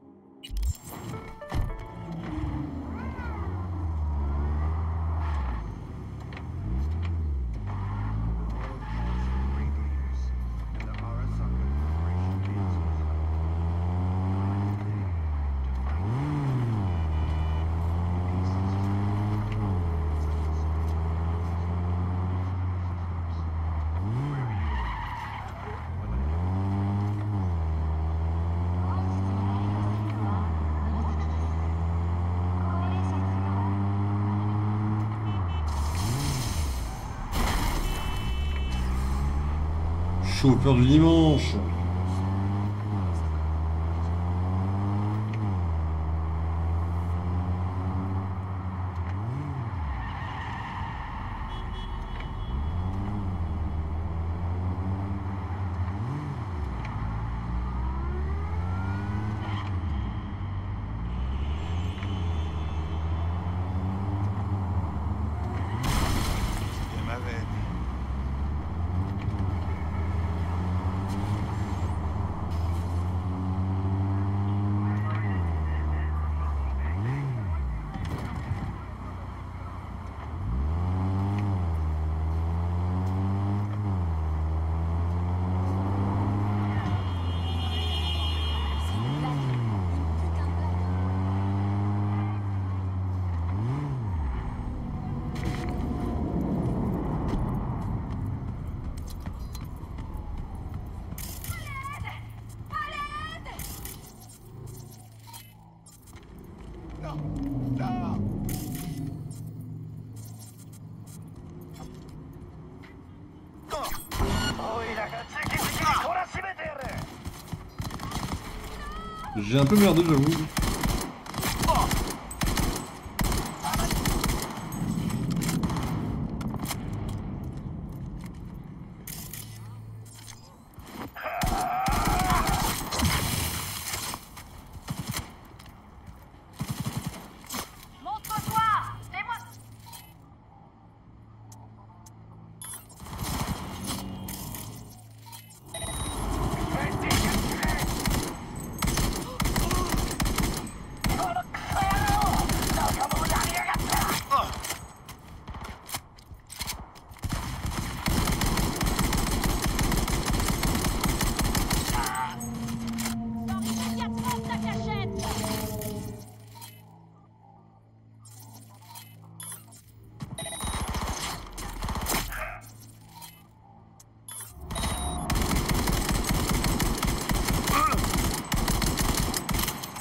Chauffeur du dimanche. J'ai un peu merdé, j'avoue.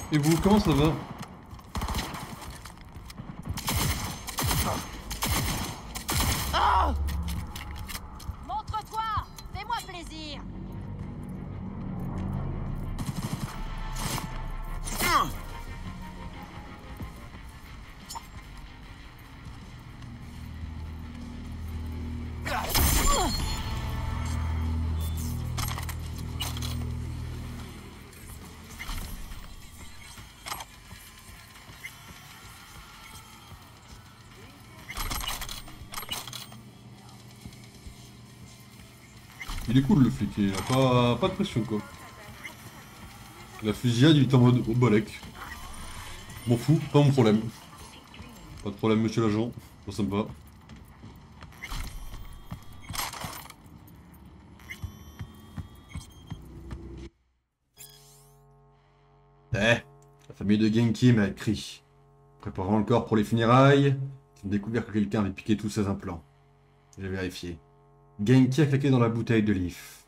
Et vous, comment ça va? Montre-toi! Fais-moi plaisir! Il est cool le flic, il a pas de pression quoi. La fusillade il est en mode oh balèque. M'en fous, pas mon problème. Pas de problème monsieur l'agent, ça me va. La famille de Genki m'a écrit. Préparant le corps pour les funérailles, ils ont découvert que quelqu'un avait piqué tous ses implants. J'ai vérifié. Genki a claqué dans la bouteille de Leaf.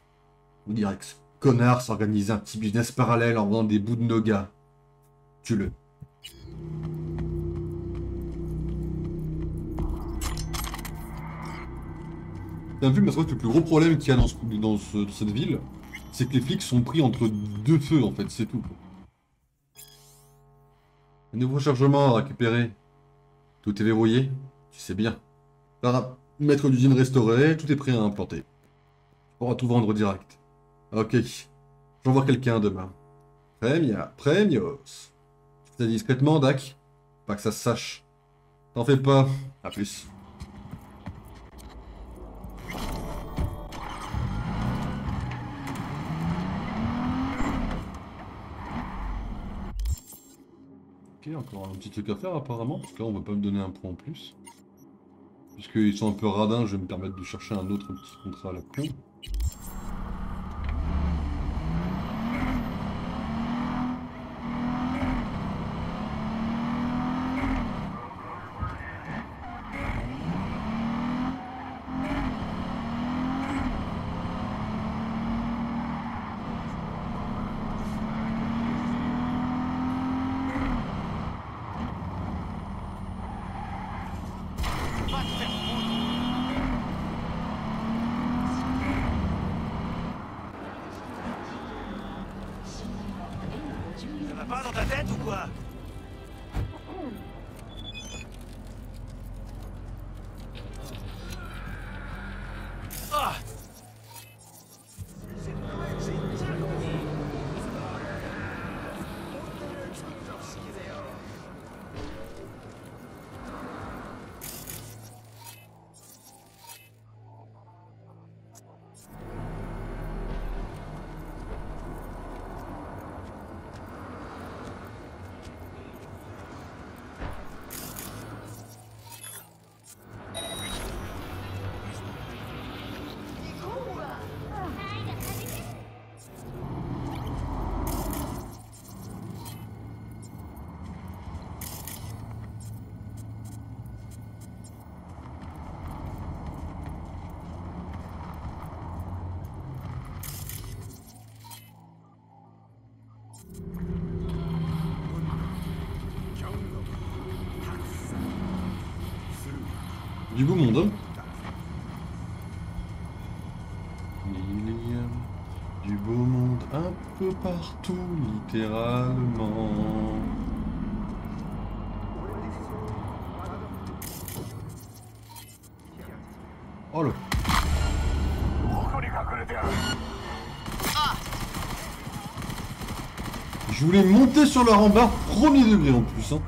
On dirait que ce connard s'organisait un petit business parallèle en vendant des bouts de noga. Tue-le. T'as vu, mais c'est vrai que le plus gros problème qu'il y a dans cette ville, c'est que les flics sont pris entre deux feux en fait, c'est tout. Un nouveau chargement à récupérer. Tout est verrouillé, tu sais bien. Voilà. Maître d'usine restauré, tout est prêt à implanter. On pourra tout vendre direct. Ok. J'envoie quelqu'un demain. Premios. Tu fais ça discrètement, Dak? Pas que ça se sache. T'en fais pas. À plus. Ok, encore un petit truc à faire apparemment, parce que là on va pas me donner un point en plus. Puisqu'ils sont un peu radins, je vais me permettre de chercher un autre petit contrat à la con. Ça va pas dans ta tête ou quoi? Ah! Du beau monde, hein. Il y a du beau monde. un peu partout, littéralement. Oh là. Je voulais monter sur la rambarde premier degré en plus. Hein.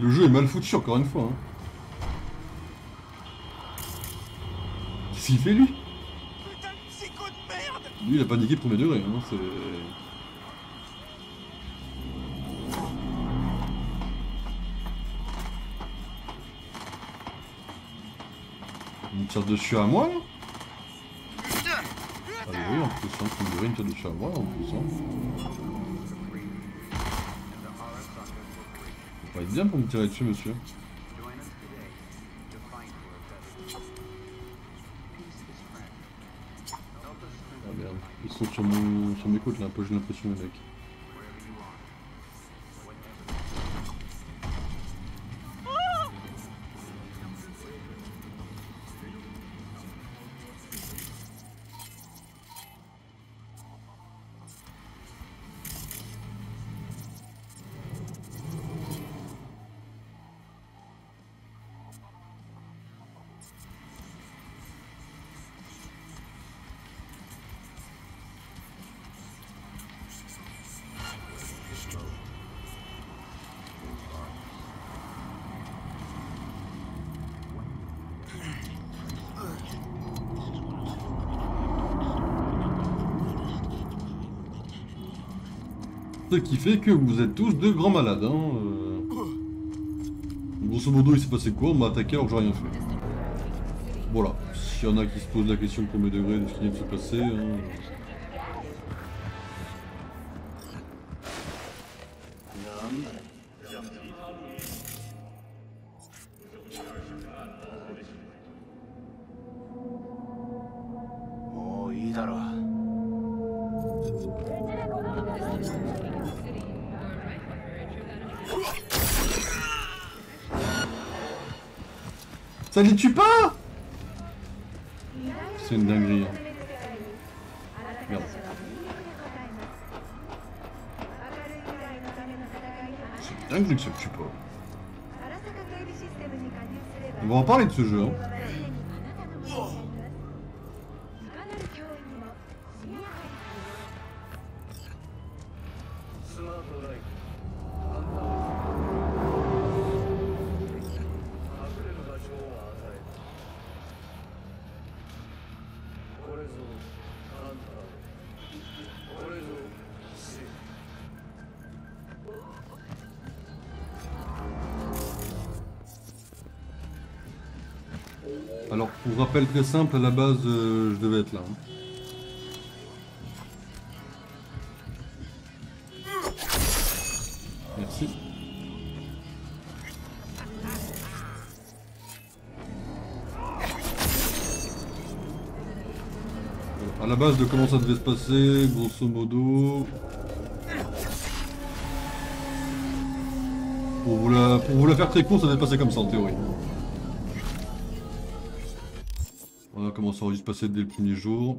Le jeu est mal foutu encore une fois. Hein. Qu'est-ce qu'il fait lui? Putain de psycho de merde! Lui il a paniqué premier degré. Hein. C'est... Il me tire dessus à moi là? Ah oui, en plus, hein, il me tire dessus à moi en plus. Hein. Ça va être bien pour me tirer dessus, monsieur. Ah merde, ils sont sur mes côtes là, un peu, j'ai l'impression, les mecs. Ce qui fait que vous êtes tous de grands malades. Hein. Grosso modo, il s'est passé quoi? On m'a attaqué alors que j'ai rien fait. Voilà. S'il y en a qui se posent la question premier degré de ce qui vient de se passer. Hein. Oh, いいだろう。 Ça les tue pas! C'est une dinguerie. Hein. Merde. C'est une dinguerie que ça le tue pas. On va en parler de ce jeu. Hein. Alors, pour rappel très simple, à la base, je devais être là. Hein. Merci. Alors, à la base de comment ça devait se passer, grosso modo... Pour vous la faire très court, ça devait se passer comme ça en théorie. Voilà comment ça aurait dû se passer dès le premier jour.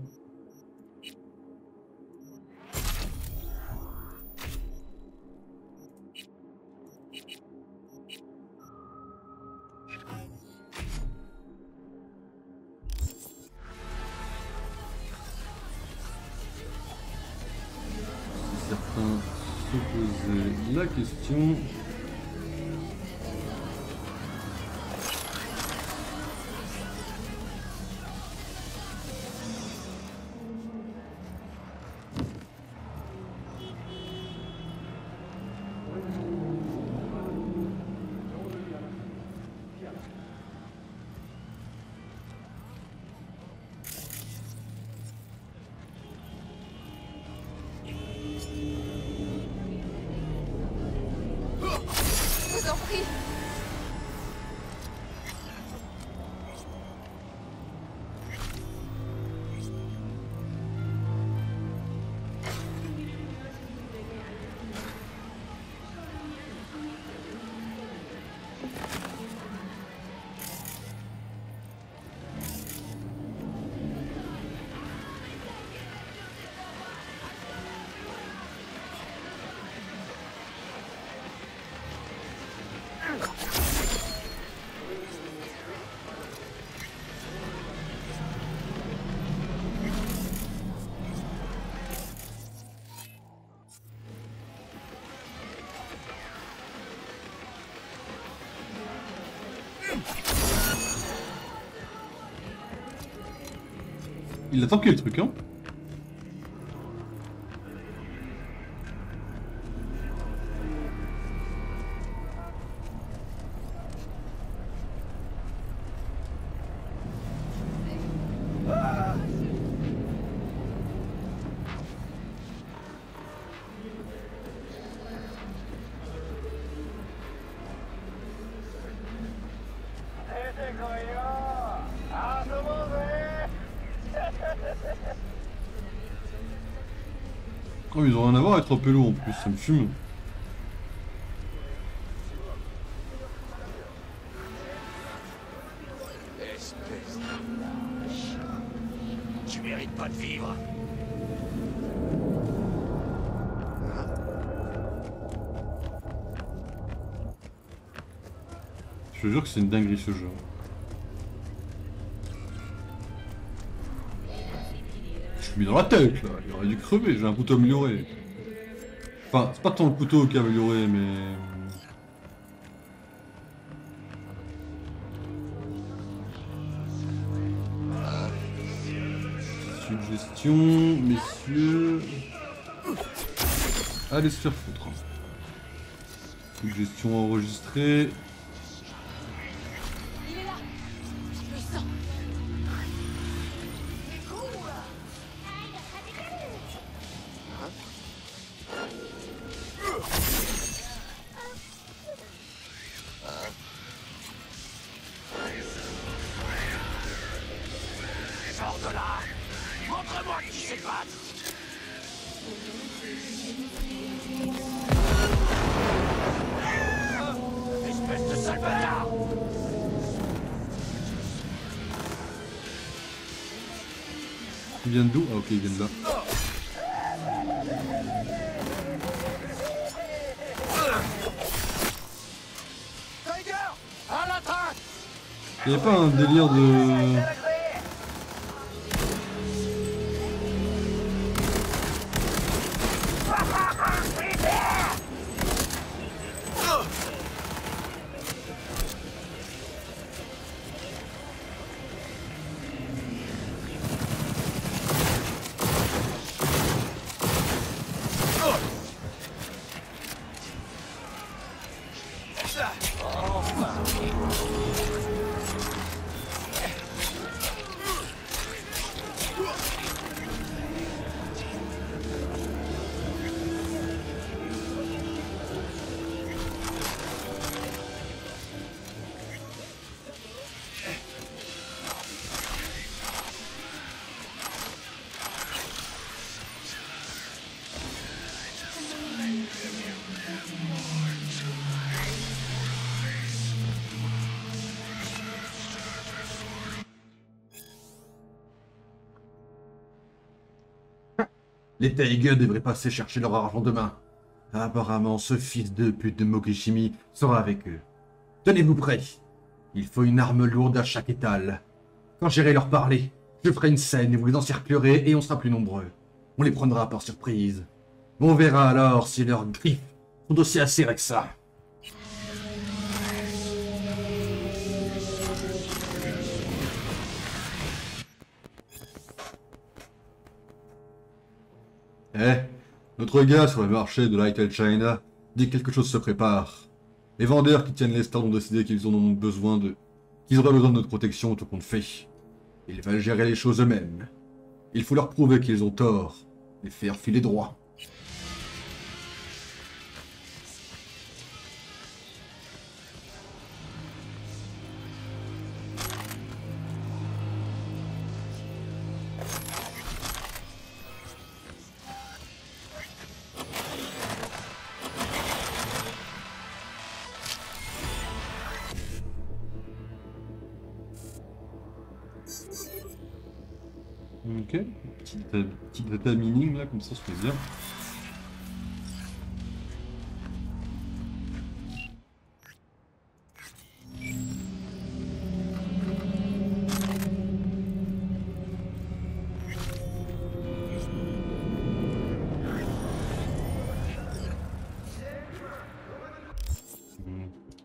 Certains se posaient la question. Je vous en prie. Il a tanké le truc, hein. Oh, ils ont rien à voir à être en pélo en plus, ça me fume. Espèce de lâche. Tu mérites pas de vivre. Je te jure que c'est une dinguerie ce jeu. Je suis mis dans la tête là, il aurait dû crever, j'ai un couteau amélioré. Enfin, c'est pas tant le couteau qui est amélioré, mais... Suggestion, messieurs... Allez se faire foutre. Suggestion enregistrée. Il est là. Je le sens. Sors de là. Montre-moi qui sait battre. Espèce de sale bâtard. Il vient d'où? Ah ok, il vient de là. Tiger, à la traque. Il n'y avait pas un délire de... Les Taïga devraient passer chercher leur argent demain. Apparemment, ce fils de pute de Mokishimi sera avec eux. Tenez-vous prêts. Il faut une arme lourde à chaque étal. Quand j'irai leur parler, je ferai une scène et vous les encerclerez et on sera plus nombreux. On les prendra par surprise. On verra alors si leurs griffes sont aussi acérées que ça. Eh, notre gars sur le marché de Little China dit que quelque chose se prépare. Les vendeurs qui tiennent les stands ont décidé qu'ils auraient besoin de notre protection tout compte fait. Ils veulent gérer les choses eux-mêmes. Il faut leur prouver qu'ils ont tort, les faire filer droit. Ok, petit data mining là, comme ça se fait bien.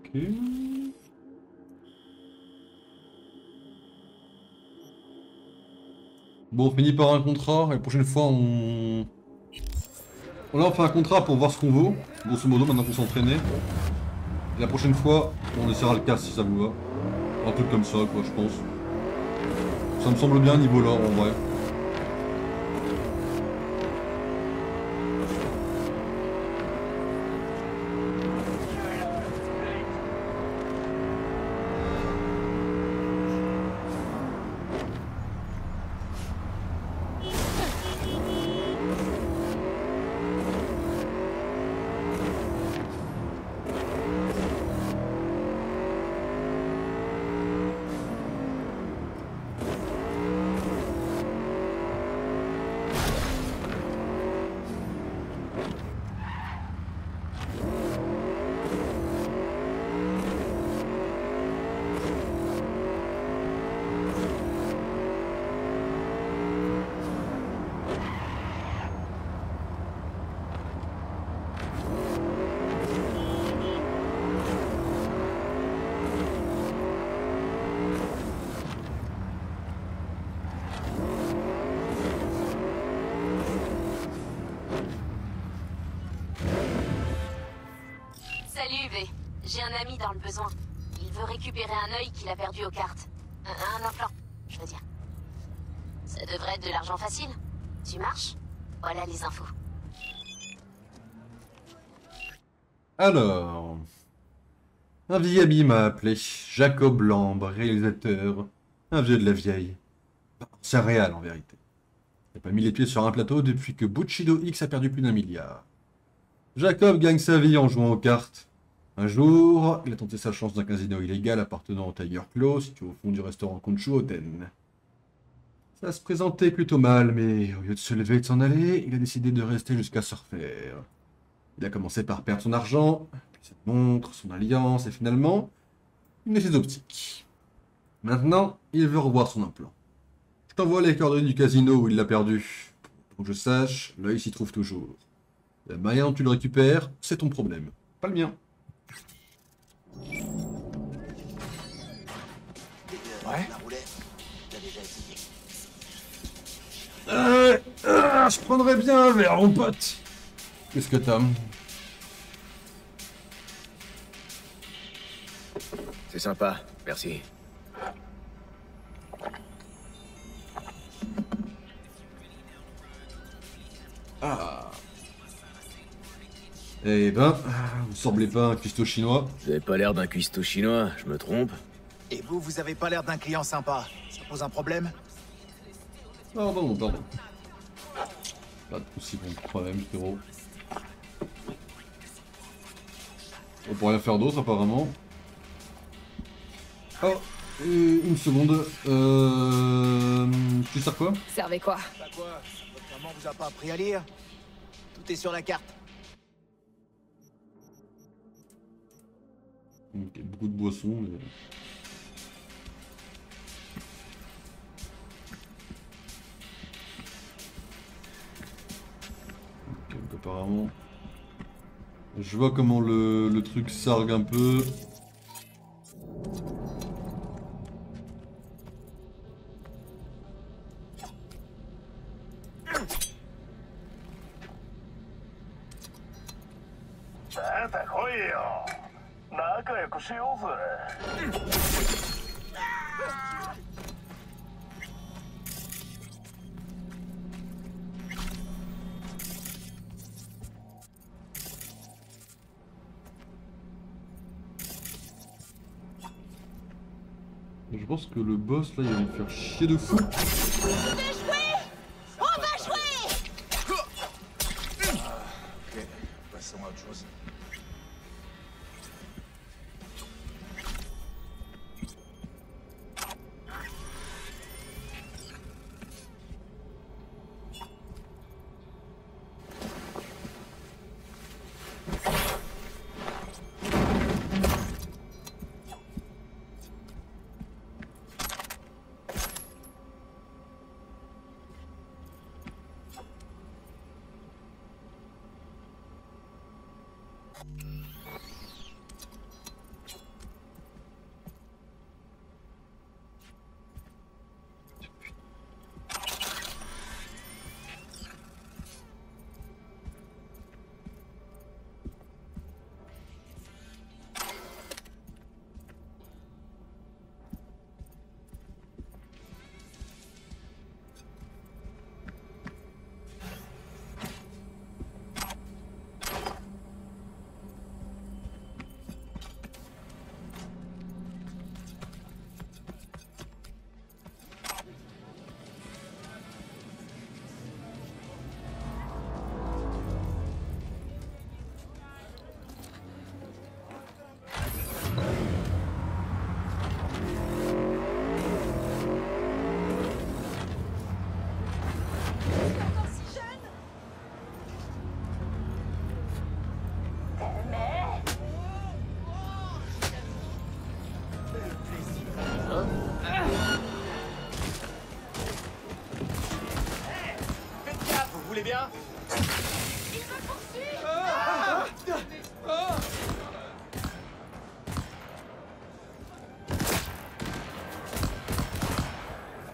Ok. Bon, on finit par un contrat, et la prochaine fois, on... Là, on fait un contrat pour voir ce qu'on vaut, grosso modo, maintenant qu'on s'est entraîné. Et la prochaine fois, on essaiera le casse si ça vous va. Un truc comme ça, quoi, je pense. Ça me semble bien, niveau lore, en vrai. Salut V, j'ai un ami dans le besoin. Il veut récupérer un œil qu'il a perdu aux cartes. Un implant, je veux dire. Ça devrait être de l'argent facile. Tu marches? Voilà les infos. Alors... Un vieil ami m'a appelé, Jacob Lambre, réalisateur. Un vieux de la vieille. C'est un réal en vérité. Il n'a pas mis les pieds sur un plateau depuis que Bushido X a perdu plus d'1 milliard. Jacob gagne sa vie en jouant aux cartes. Un jour, il a tenté sa chance dans un casino illégal appartenant au Tiger Claw, situé au fond du restaurant Konshu Hoten. Ça se présentait plutôt mal, mais au lieu de se lever et de s'en aller, il a décidé de rester jusqu'à se refaire. Il a commencé par perdre son argent, puis cette montre, son alliance, et finalement, une de ses optiques. Maintenant, il veut revoir son implant. Je t'envoie les coordonnées du casino où il l'a perdu. Pour que je sache, l'œil s'y trouve toujours. La manière dont tu le récupères, c'est ton problème, pas le mien. Ouais. Je prendrais bien un verre, mon pote. Qu'est-ce que t'as? C'est sympa, merci. Ah. Eh ben, vous semblez pas un cuistot chinois. Vous avez pas l'air d'un cuistot chinois, je me trompe? Et vous avez pas l'air d'un client sympa. Ça pose un problème? Pardon. Pas de aussi bon problème, frérot. On pourrait rien faire d'autre, apparemment. Oh, une seconde. Tu sers quoi? Servez quoi? Bah quoi? Votre maman vous a pas appris à lire? Tout est sur la carte. Ok, beaucoup de boissons, mais... Ok, donc apparemment... Je vois comment le truc sargue un peu. Je pense que le boss là il va me faire chier de fou. Ok, passons à autre chose. bien?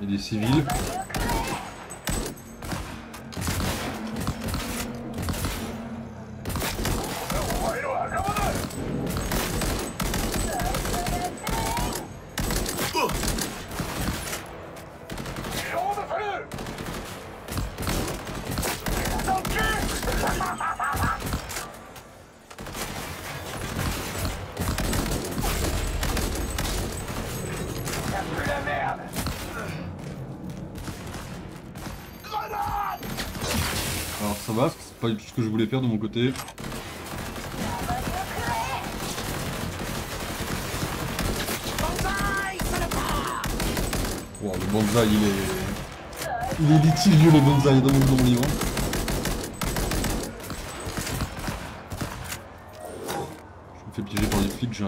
Il y a des civils. Alors ça va, c'est pas du tout ce que je voulais faire de mon côté. Wow, le bonsaï il est litigieux le bonsaï dans mon livre. Je me fais piéger par des flics, j'ai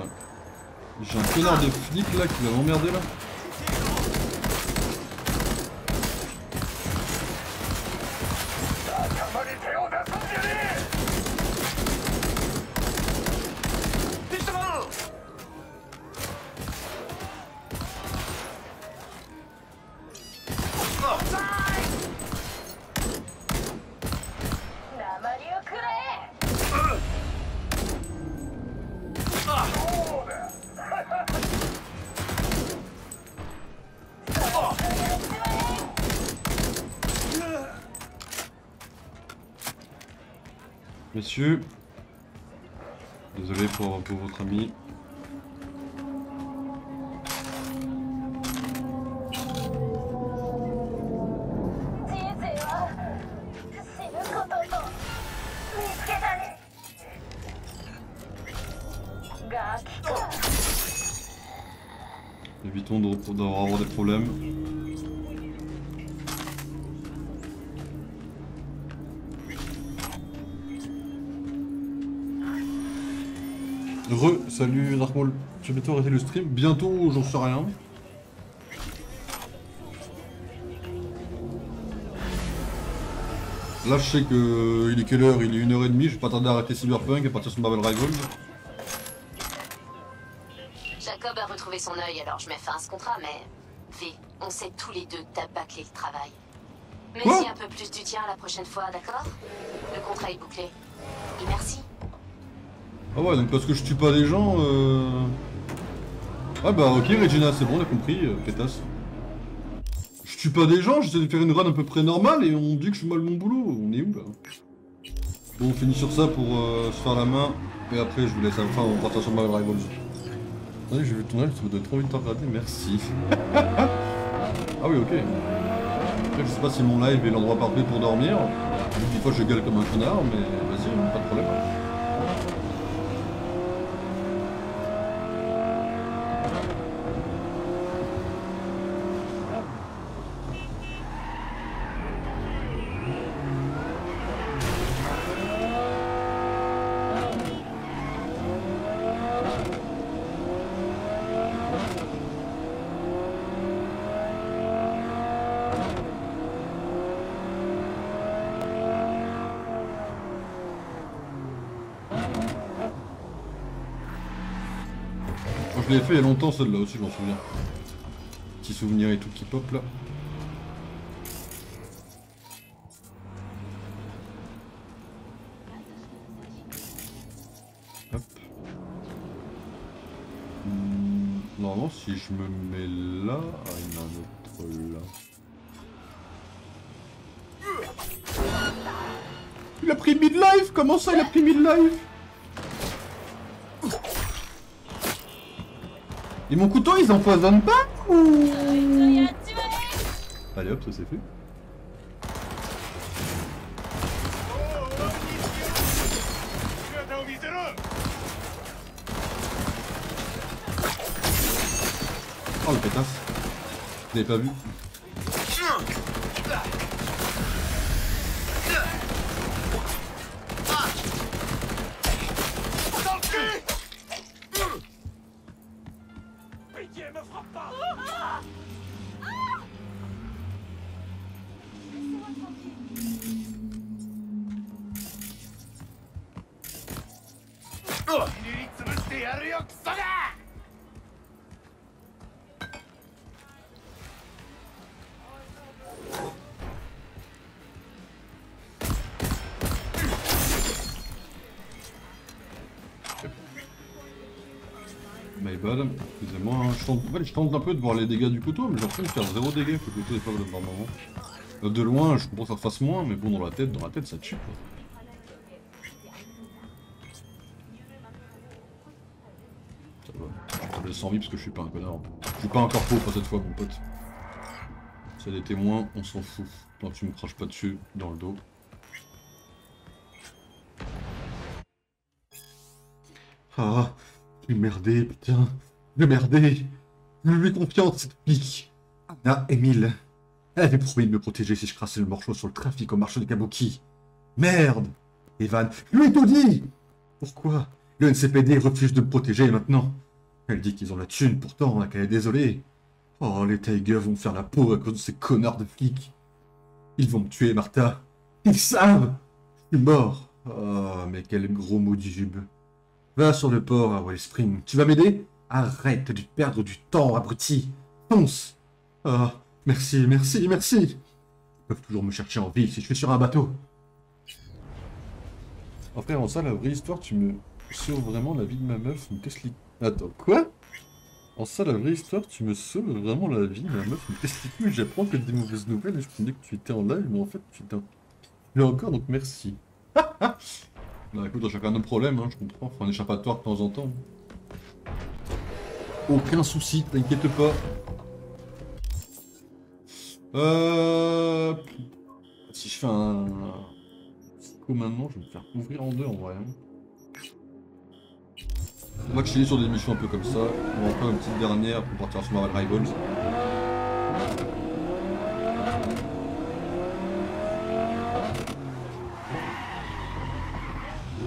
un connard de flic là qui va m'emmerder là. Messieurs, désolé pour votre ami. Évitons d'avoir des problèmes. Salut Darkmall, je vais bientôt arrêter le stream, bientôt j'en sais rien. Là je sais que il est quelle heure, il est 1h30, je vais pas tarder à arrêter Cyberpunk et partir sur Marvel Rivals. Jacob a retrouvé son œil, alors je mets fin à ce contrat, mais... V, on sait tous les deux que t'as bâclé le travail. Mets-y un peu plus du tien la prochaine fois, d'accord? Le contrat est bouclé. Et merci. Ah ouais, donc parce que je tue pas des gens, Ah bah ok Regina, c'est bon, on a compris, pétasse. Je tue pas des gens, j'essaie de faire une run à peu près normale et on dit que je suis mal mon boulot, on est où là? Bon, on finit sur ça pour se faire la main, et après je vous laisse à la fin, on partira sur Marvel Rivals. Attendez, j'ai vu ton œil, ça me donne trop envie de te regarder, merci. Ah oui, ok. Après, je sais pas si mon live est l'endroit parfait pour dormir. Des fois je gueule comme un connard, mais vas-y, pas de problème. Je l'ai fait il y a longtemps celle-là aussi, je m'en souviens. Petit souvenir et tout qui pop là. Hop. Normalement si je me mets là... Ah il y en a un autre là. Il a pris mid-life. Comment ça il a pris mid-life? Et mon couteau, ils empoisonnent pas ou... Allez hop, ça c'est fait. Oh le pétasse. Vous l'avez pas vu? My bad, excusez-moi, hein. Je tente un peu de voir les dégâts du couteau, mais j'ai l'impression de faire 0 dégâts avec le couteau des fois par moment. De loin, je comprends que ça fasse moins, mais bon, dans la tête ça tue quoi. Ça va, je le sens vite parce que je suis pas un connard. Je suis pas un corpo, pas cette fois, mon pote. C'est des témoins, on s'en fout. Tant que tu me craches pas dessus, dans le dos. Ah, j'ai merdé, putain. J'ai merdé. Je lui ai confiance, cette fille. Anna Emile. Elle avait promis de me protéger si je crassais le morceau sur le trafic au marché de Kabuki. Merde. Evan, je lui ai tout dit. Pourquoi le NCPD refuse de me protéger maintenant? Elle dit qu'ils ont la thune, pourtant, on a qu'à être désolé. Oh, les Tigers vont me faire la peau à cause de ces connards de flics. Ils vont me tuer, Martha. Ils savent. Je suis mort. Oh, mais quel gros mot du jube. Va sur le port à Wellspring. Tu vas m'aider? Arrête de perdre du temps, abruti. Fonce. Ah, merci, merci, merci. Ils peuvent toujours me chercher en ville si je suis sur un bateau. Après, en ça, la vraie histoire, tu me sauves vraiment la vie de ma meuf, une Tesla. Attends, quoi? En ça, la vraie histoire, tu me sauves vraiment la vie de ma meuf, une Tesla. J'apprends que des mauvaises nouvelles et je pensais que tu étais en live, mais en fait, tu étais... Mais encore, donc merci. Bah écoute, chacun nos problèmes, hein, je comprends. Faut un échappatoire de temps en temps. Aucun souci, t'inquiète pas. Si je fais un... Psycho maintenant, je vais me faire ouvrir en deux en vrai. On va chiller sur des missions un peu comme ça. On va faire une petite dernière pour partir sur Marvel Rivals.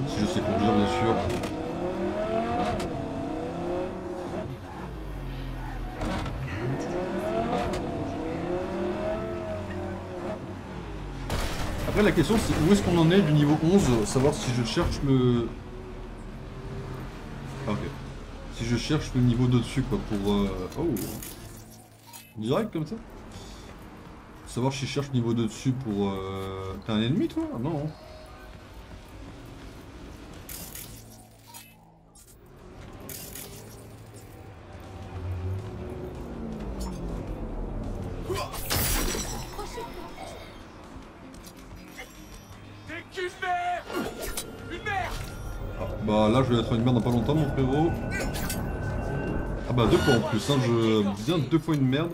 Si je sais conduire, bien sûr. Après la question c'est où est-ce qu'on en est du niveau 11, savoir si je cherche le... Ah, ok. Si je cherche le niveau d'au-dessus quoi pour... Oh. Direct comme ça. Savoir si je cherche le niveau d'au-dessus pour... T'es un ennemi toi? Ah, non. Bah là je vais être une merde dans pas longtemps mon frérot. Ah bah 2 fois en plus hein, je viens 2 fois une merde.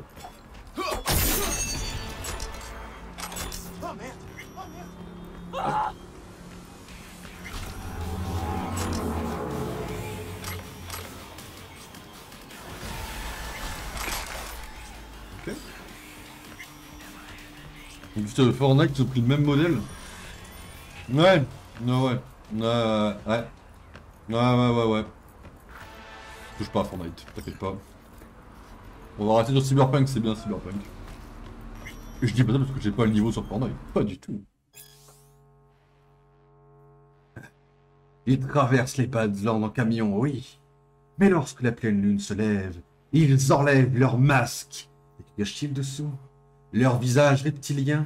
Ok. Donc sur Fortnite ils ont pris le même modèle. Ouais, ouais. Ouais. Ouais. Touche pas à Fortnite, t'inquiète pas. On va arrêter sur Cyberpunk, c'est bien Cyberpunk. Et je dis pas ça parce que j'ai pas le niveau sur Fortnite, pas du tout. Ils traversent les Badlands en camion, oui. Mais lorsque la pleine lune se lève, ils enlèvent leur masque. Et que cache-t-il dessous? Leur visage reptilien?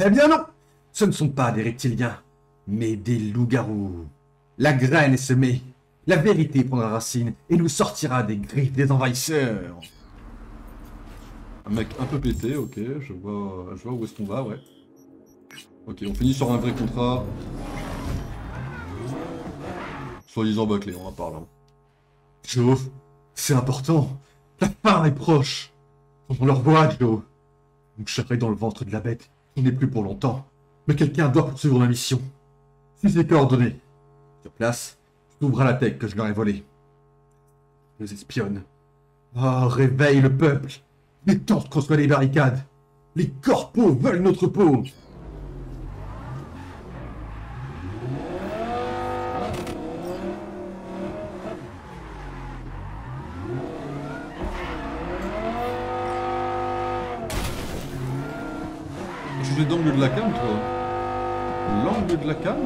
Eh bien non! Ce ne sont pas des reptiliens, mais des loups-garous. La graine est semée, la vérité prendra racine et nous sortira des griffes des envahisseurs. Un mec un peu pété, ok, je vois où est-ce qu'on va, ouais. Ok, on finit sur un vrai contrat. Soi-disant bâclé, on en parle. Hein. Joe, c'est important, la fin est proche. On leur voit, Joe. Mon chat est dans le ventre de la bête, il n'est plus pour longtemps. Mais quelqu'un doit poursuivre ma mission. Si c'est coordonné. Sur place, tu ouvras la tech que je leur ai volée. Je les espionne. Oh, réveille le peuple. Il est temps de construire les barricades. Les corpos veulent notre peau. Je suis d'angle de la cam, toi. L'angle de la cam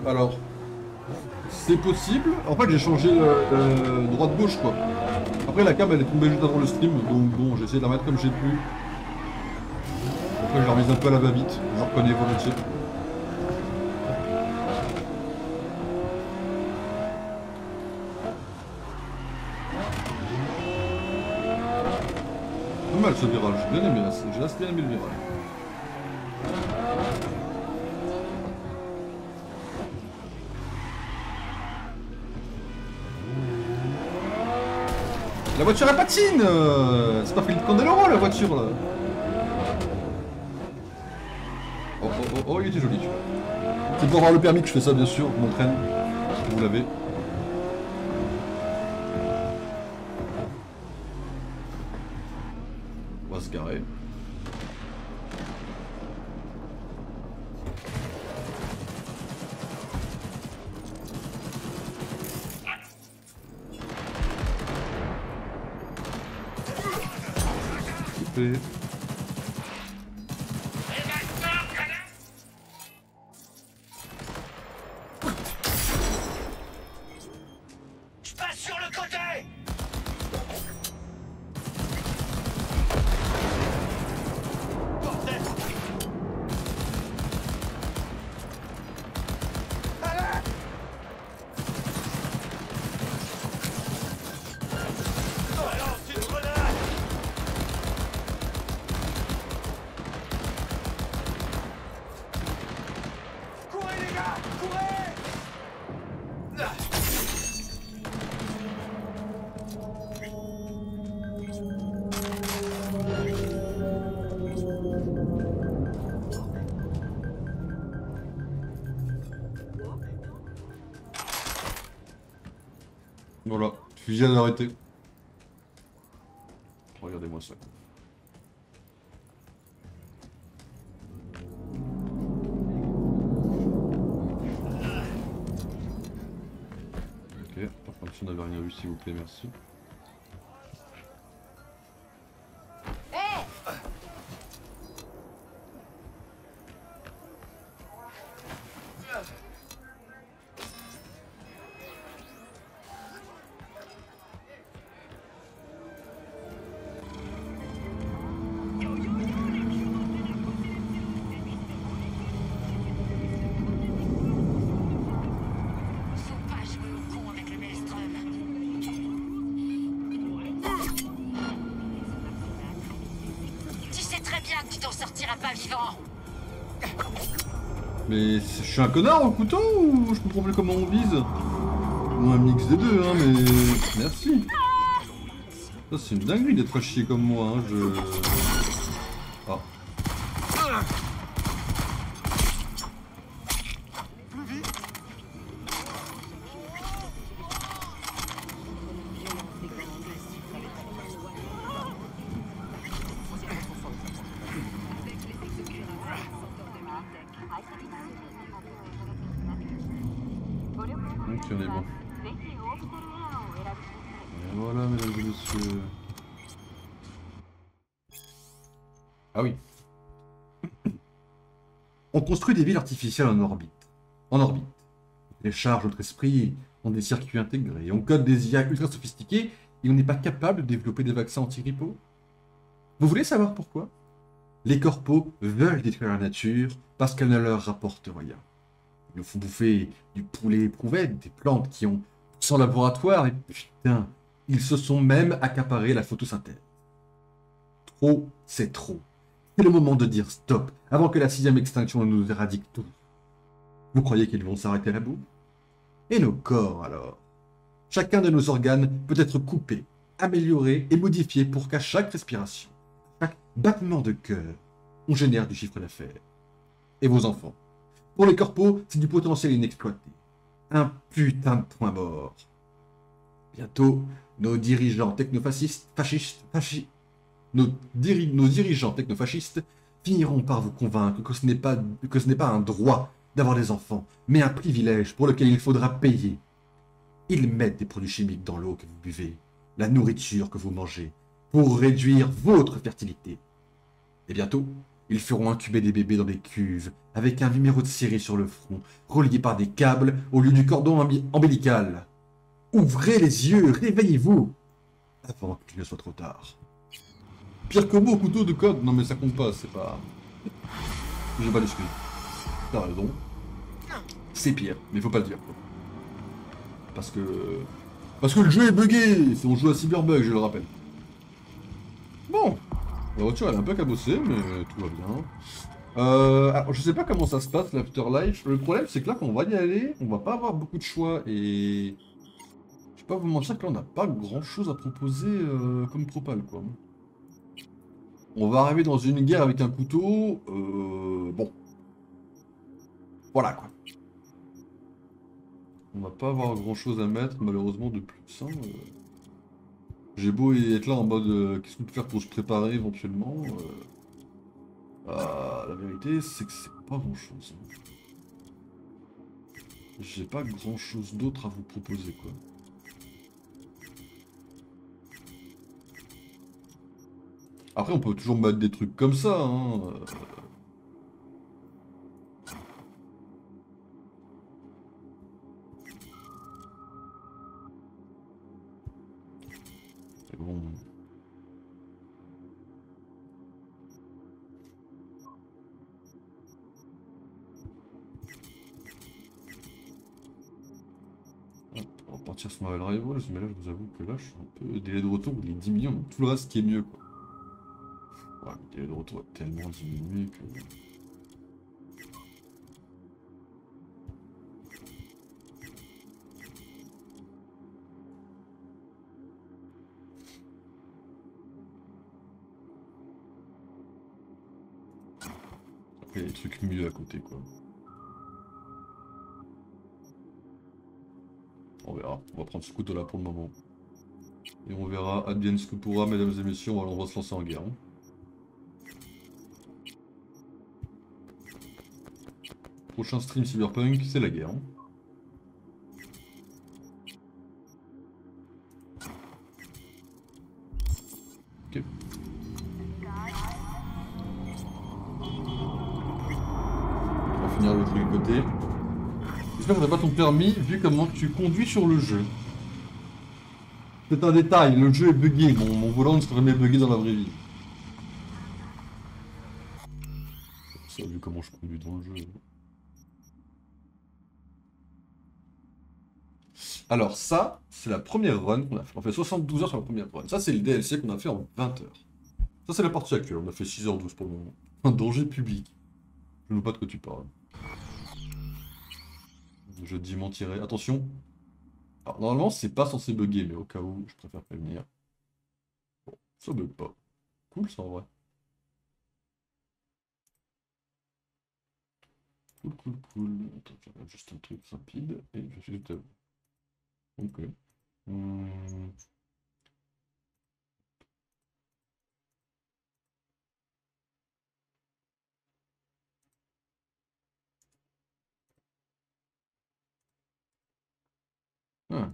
alors, C'est possible. En fait, j'ai changé droite-gauche, quoi. Après, la cam, elle est tombée juste avant le stream, donc bon, j'ai essayé de la mettre comme j'ai pu. Après, je la remise un peu à la va-vite, je reconnais volontiers. Pas mal ce virage, j'ai bien aimé, j'ai assez bien aimé le virage. La voiture elle patine, c'est pas Philippe Candeloro la voiture là. Oh oh oh oh, il était joli celui-là. C'est pour avoir le permis que je fais ça bien sûr, je m'entraîne. Vous l'avez. On va se garer. Coupé. Je passe sur le côté. Bordel. Allez. Balance une grenade. Courez les gars, courez. Voilà, fusillade arrêtée. Regardez-moi ça. Ok, par contre si on n'avait rien vu s'il vous plaît, merci. Faut pas jouer au con avec le maelstrom. Tu sais très bien que tu t'en sortiras pas vivant. Mais je suis un connard au couteau ou je comprends plus comment on vise? Ou un mix des deux, hein, mais... Merci. Ça c'est une dinguerie d'être à chier comme moi, hein, je... Ah. Ok, on est bon. Et voilà, mesdames et messieurs. Ah oui. On construit des villes artificielles en orbite. En orbite. On télécharge notre esprit dans des circuits intégrés. On code des IA ultra sophistiqués et on n'est pas capable de développer des vaccins anti-grippaux. Vous voulez savoir pourquoi? Les corpos veulent détruire la nature parce qu'elle ne leur rapporte rien. Ils nous font bouffer du poulet éprouvé, des plantes qui ont sans laboratoire, et putain, ils se sont même accaparés la photosynthèse. Trop, c'est trop. C'est le moment de dire stop, avant que la 6e extinction ne nous éradique tous. Vous croyez qu'ils vont s'arrêter à la boue? Et nos corps, alors? Chacun de nos organes peut être coupé, amélioré et modifié pour qu'à chaque respiration, chaque battement de cœur, on génère du chiffre d'affaires. Et vos enfants? Pour les corpos, c'est du potentiel inexploité. Un putain de point mort. Bientôt, nos dirigeants technofascistes, nos dirigeants technofascistes finiront par vous convaincre que ce n'est pas un droit d'avoir des enfants, mais un privilège pour lequel il faudra payer. Ils mettent des produits chimiques dans l'eau que vous buvez, la nourriture que vous mangez, pour réduire votre fertilité. Et bientôt, ils feront incuber des bébés dans des cuves avec un numéro de série sur le front, relié par des câbles au lieu du cordon ombilical. Ouvrez les yeux, réveillez-vous, avant qu'il ne soit trop tard. Pire que mot, couteau de code. Non mais ça compte pas, c'est pas... J'ai pas d'excuses. T'as raison. C'est pire, mais faut pas le dire. Quoi. Parce que le jeu est buggé. Si on joue à Cyberbug, je le rappelle. Bon. La voiture elle est un peu cabossée, mais tout va bien. Alors je sais pas comment ça se passe l'Afterlife. Le problème c'est que là quand on va y aller, on va pas avoir beaucoup de choix et... Je vais pas vous mentir que là on n'a pas grand chose à proposer comme propal quoi. On va arriver dans une guerre avec un couteau, bon. Voilà quoi. On va pas avoir grand chose à mettre malheureusement de plus. Hein. J'ai beau être là en mode qu'est-ce qu'on peut faire pour se préparer éventuellement. La vérité c'est que c'est pas grand chose. Hein. J'ai pas grand chose d'autre à vous proposer quoi. Après, on peut toujours mettre des trucs comme ça, hein. C'est bon. Hop, on va partir sur Marvel Rivals, mais là, je vous avoue que là, je suis un peu délai de retour, il est 10 millions, donc tout le reste qui est mieux, quoi. Ouais, le délai de retour a tellement diminué que... Après, il y a des trucs mieux à côté, quoi. On verra. On va prendre ce couteau-là pour le moment. Et on verra advienne ce que pourra, mesdames et messieurs, on va se lancer en guerre. Hein. Prochain stream Cyberpunk, c'est la guerre. Hein. Ok. On va finir le truc de côté. J'espère que t'as pas ton permis vu comment tu conduis sur le jeu. C'est un détail, le jeu est buggé, mon volant ne serait jamais buggé dans la vraie vie. Ça vu comment je conduis dans le jeu. Alors ça, c'est la première run qu'on a fait. On fait 72 heures sur la première run. Ça, c'est le DLC qu'on a fait en 20 heures. Ça, c'est la partie actuelle. On a fait 6h12 pour le moment. Un danger public. Je ne vois pas de quoi tu parles. Je dis mentirais. Attention. Alors, normalement, c'est pas censé bugger, mais au cas où, je préfère prévenir. Bon, ça bug pas. Cool, ça, en vrai. Cool, cool, cool. Attends, je regarde juste un truc rapide, et je suis tout à vous. Ok. Ah.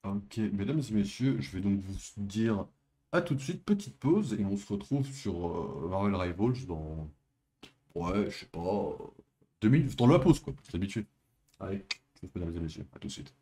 Ok, mesdames et messieurs, je vais donc vous dire à tout de suite, petite pause, et on se retrouve sur Marvel Rivals dans... Ouais, je sais pas... 2 minutes, dans la pause quoi, c'est habitué. Allez, mesdames et messieurs, à tout de suite.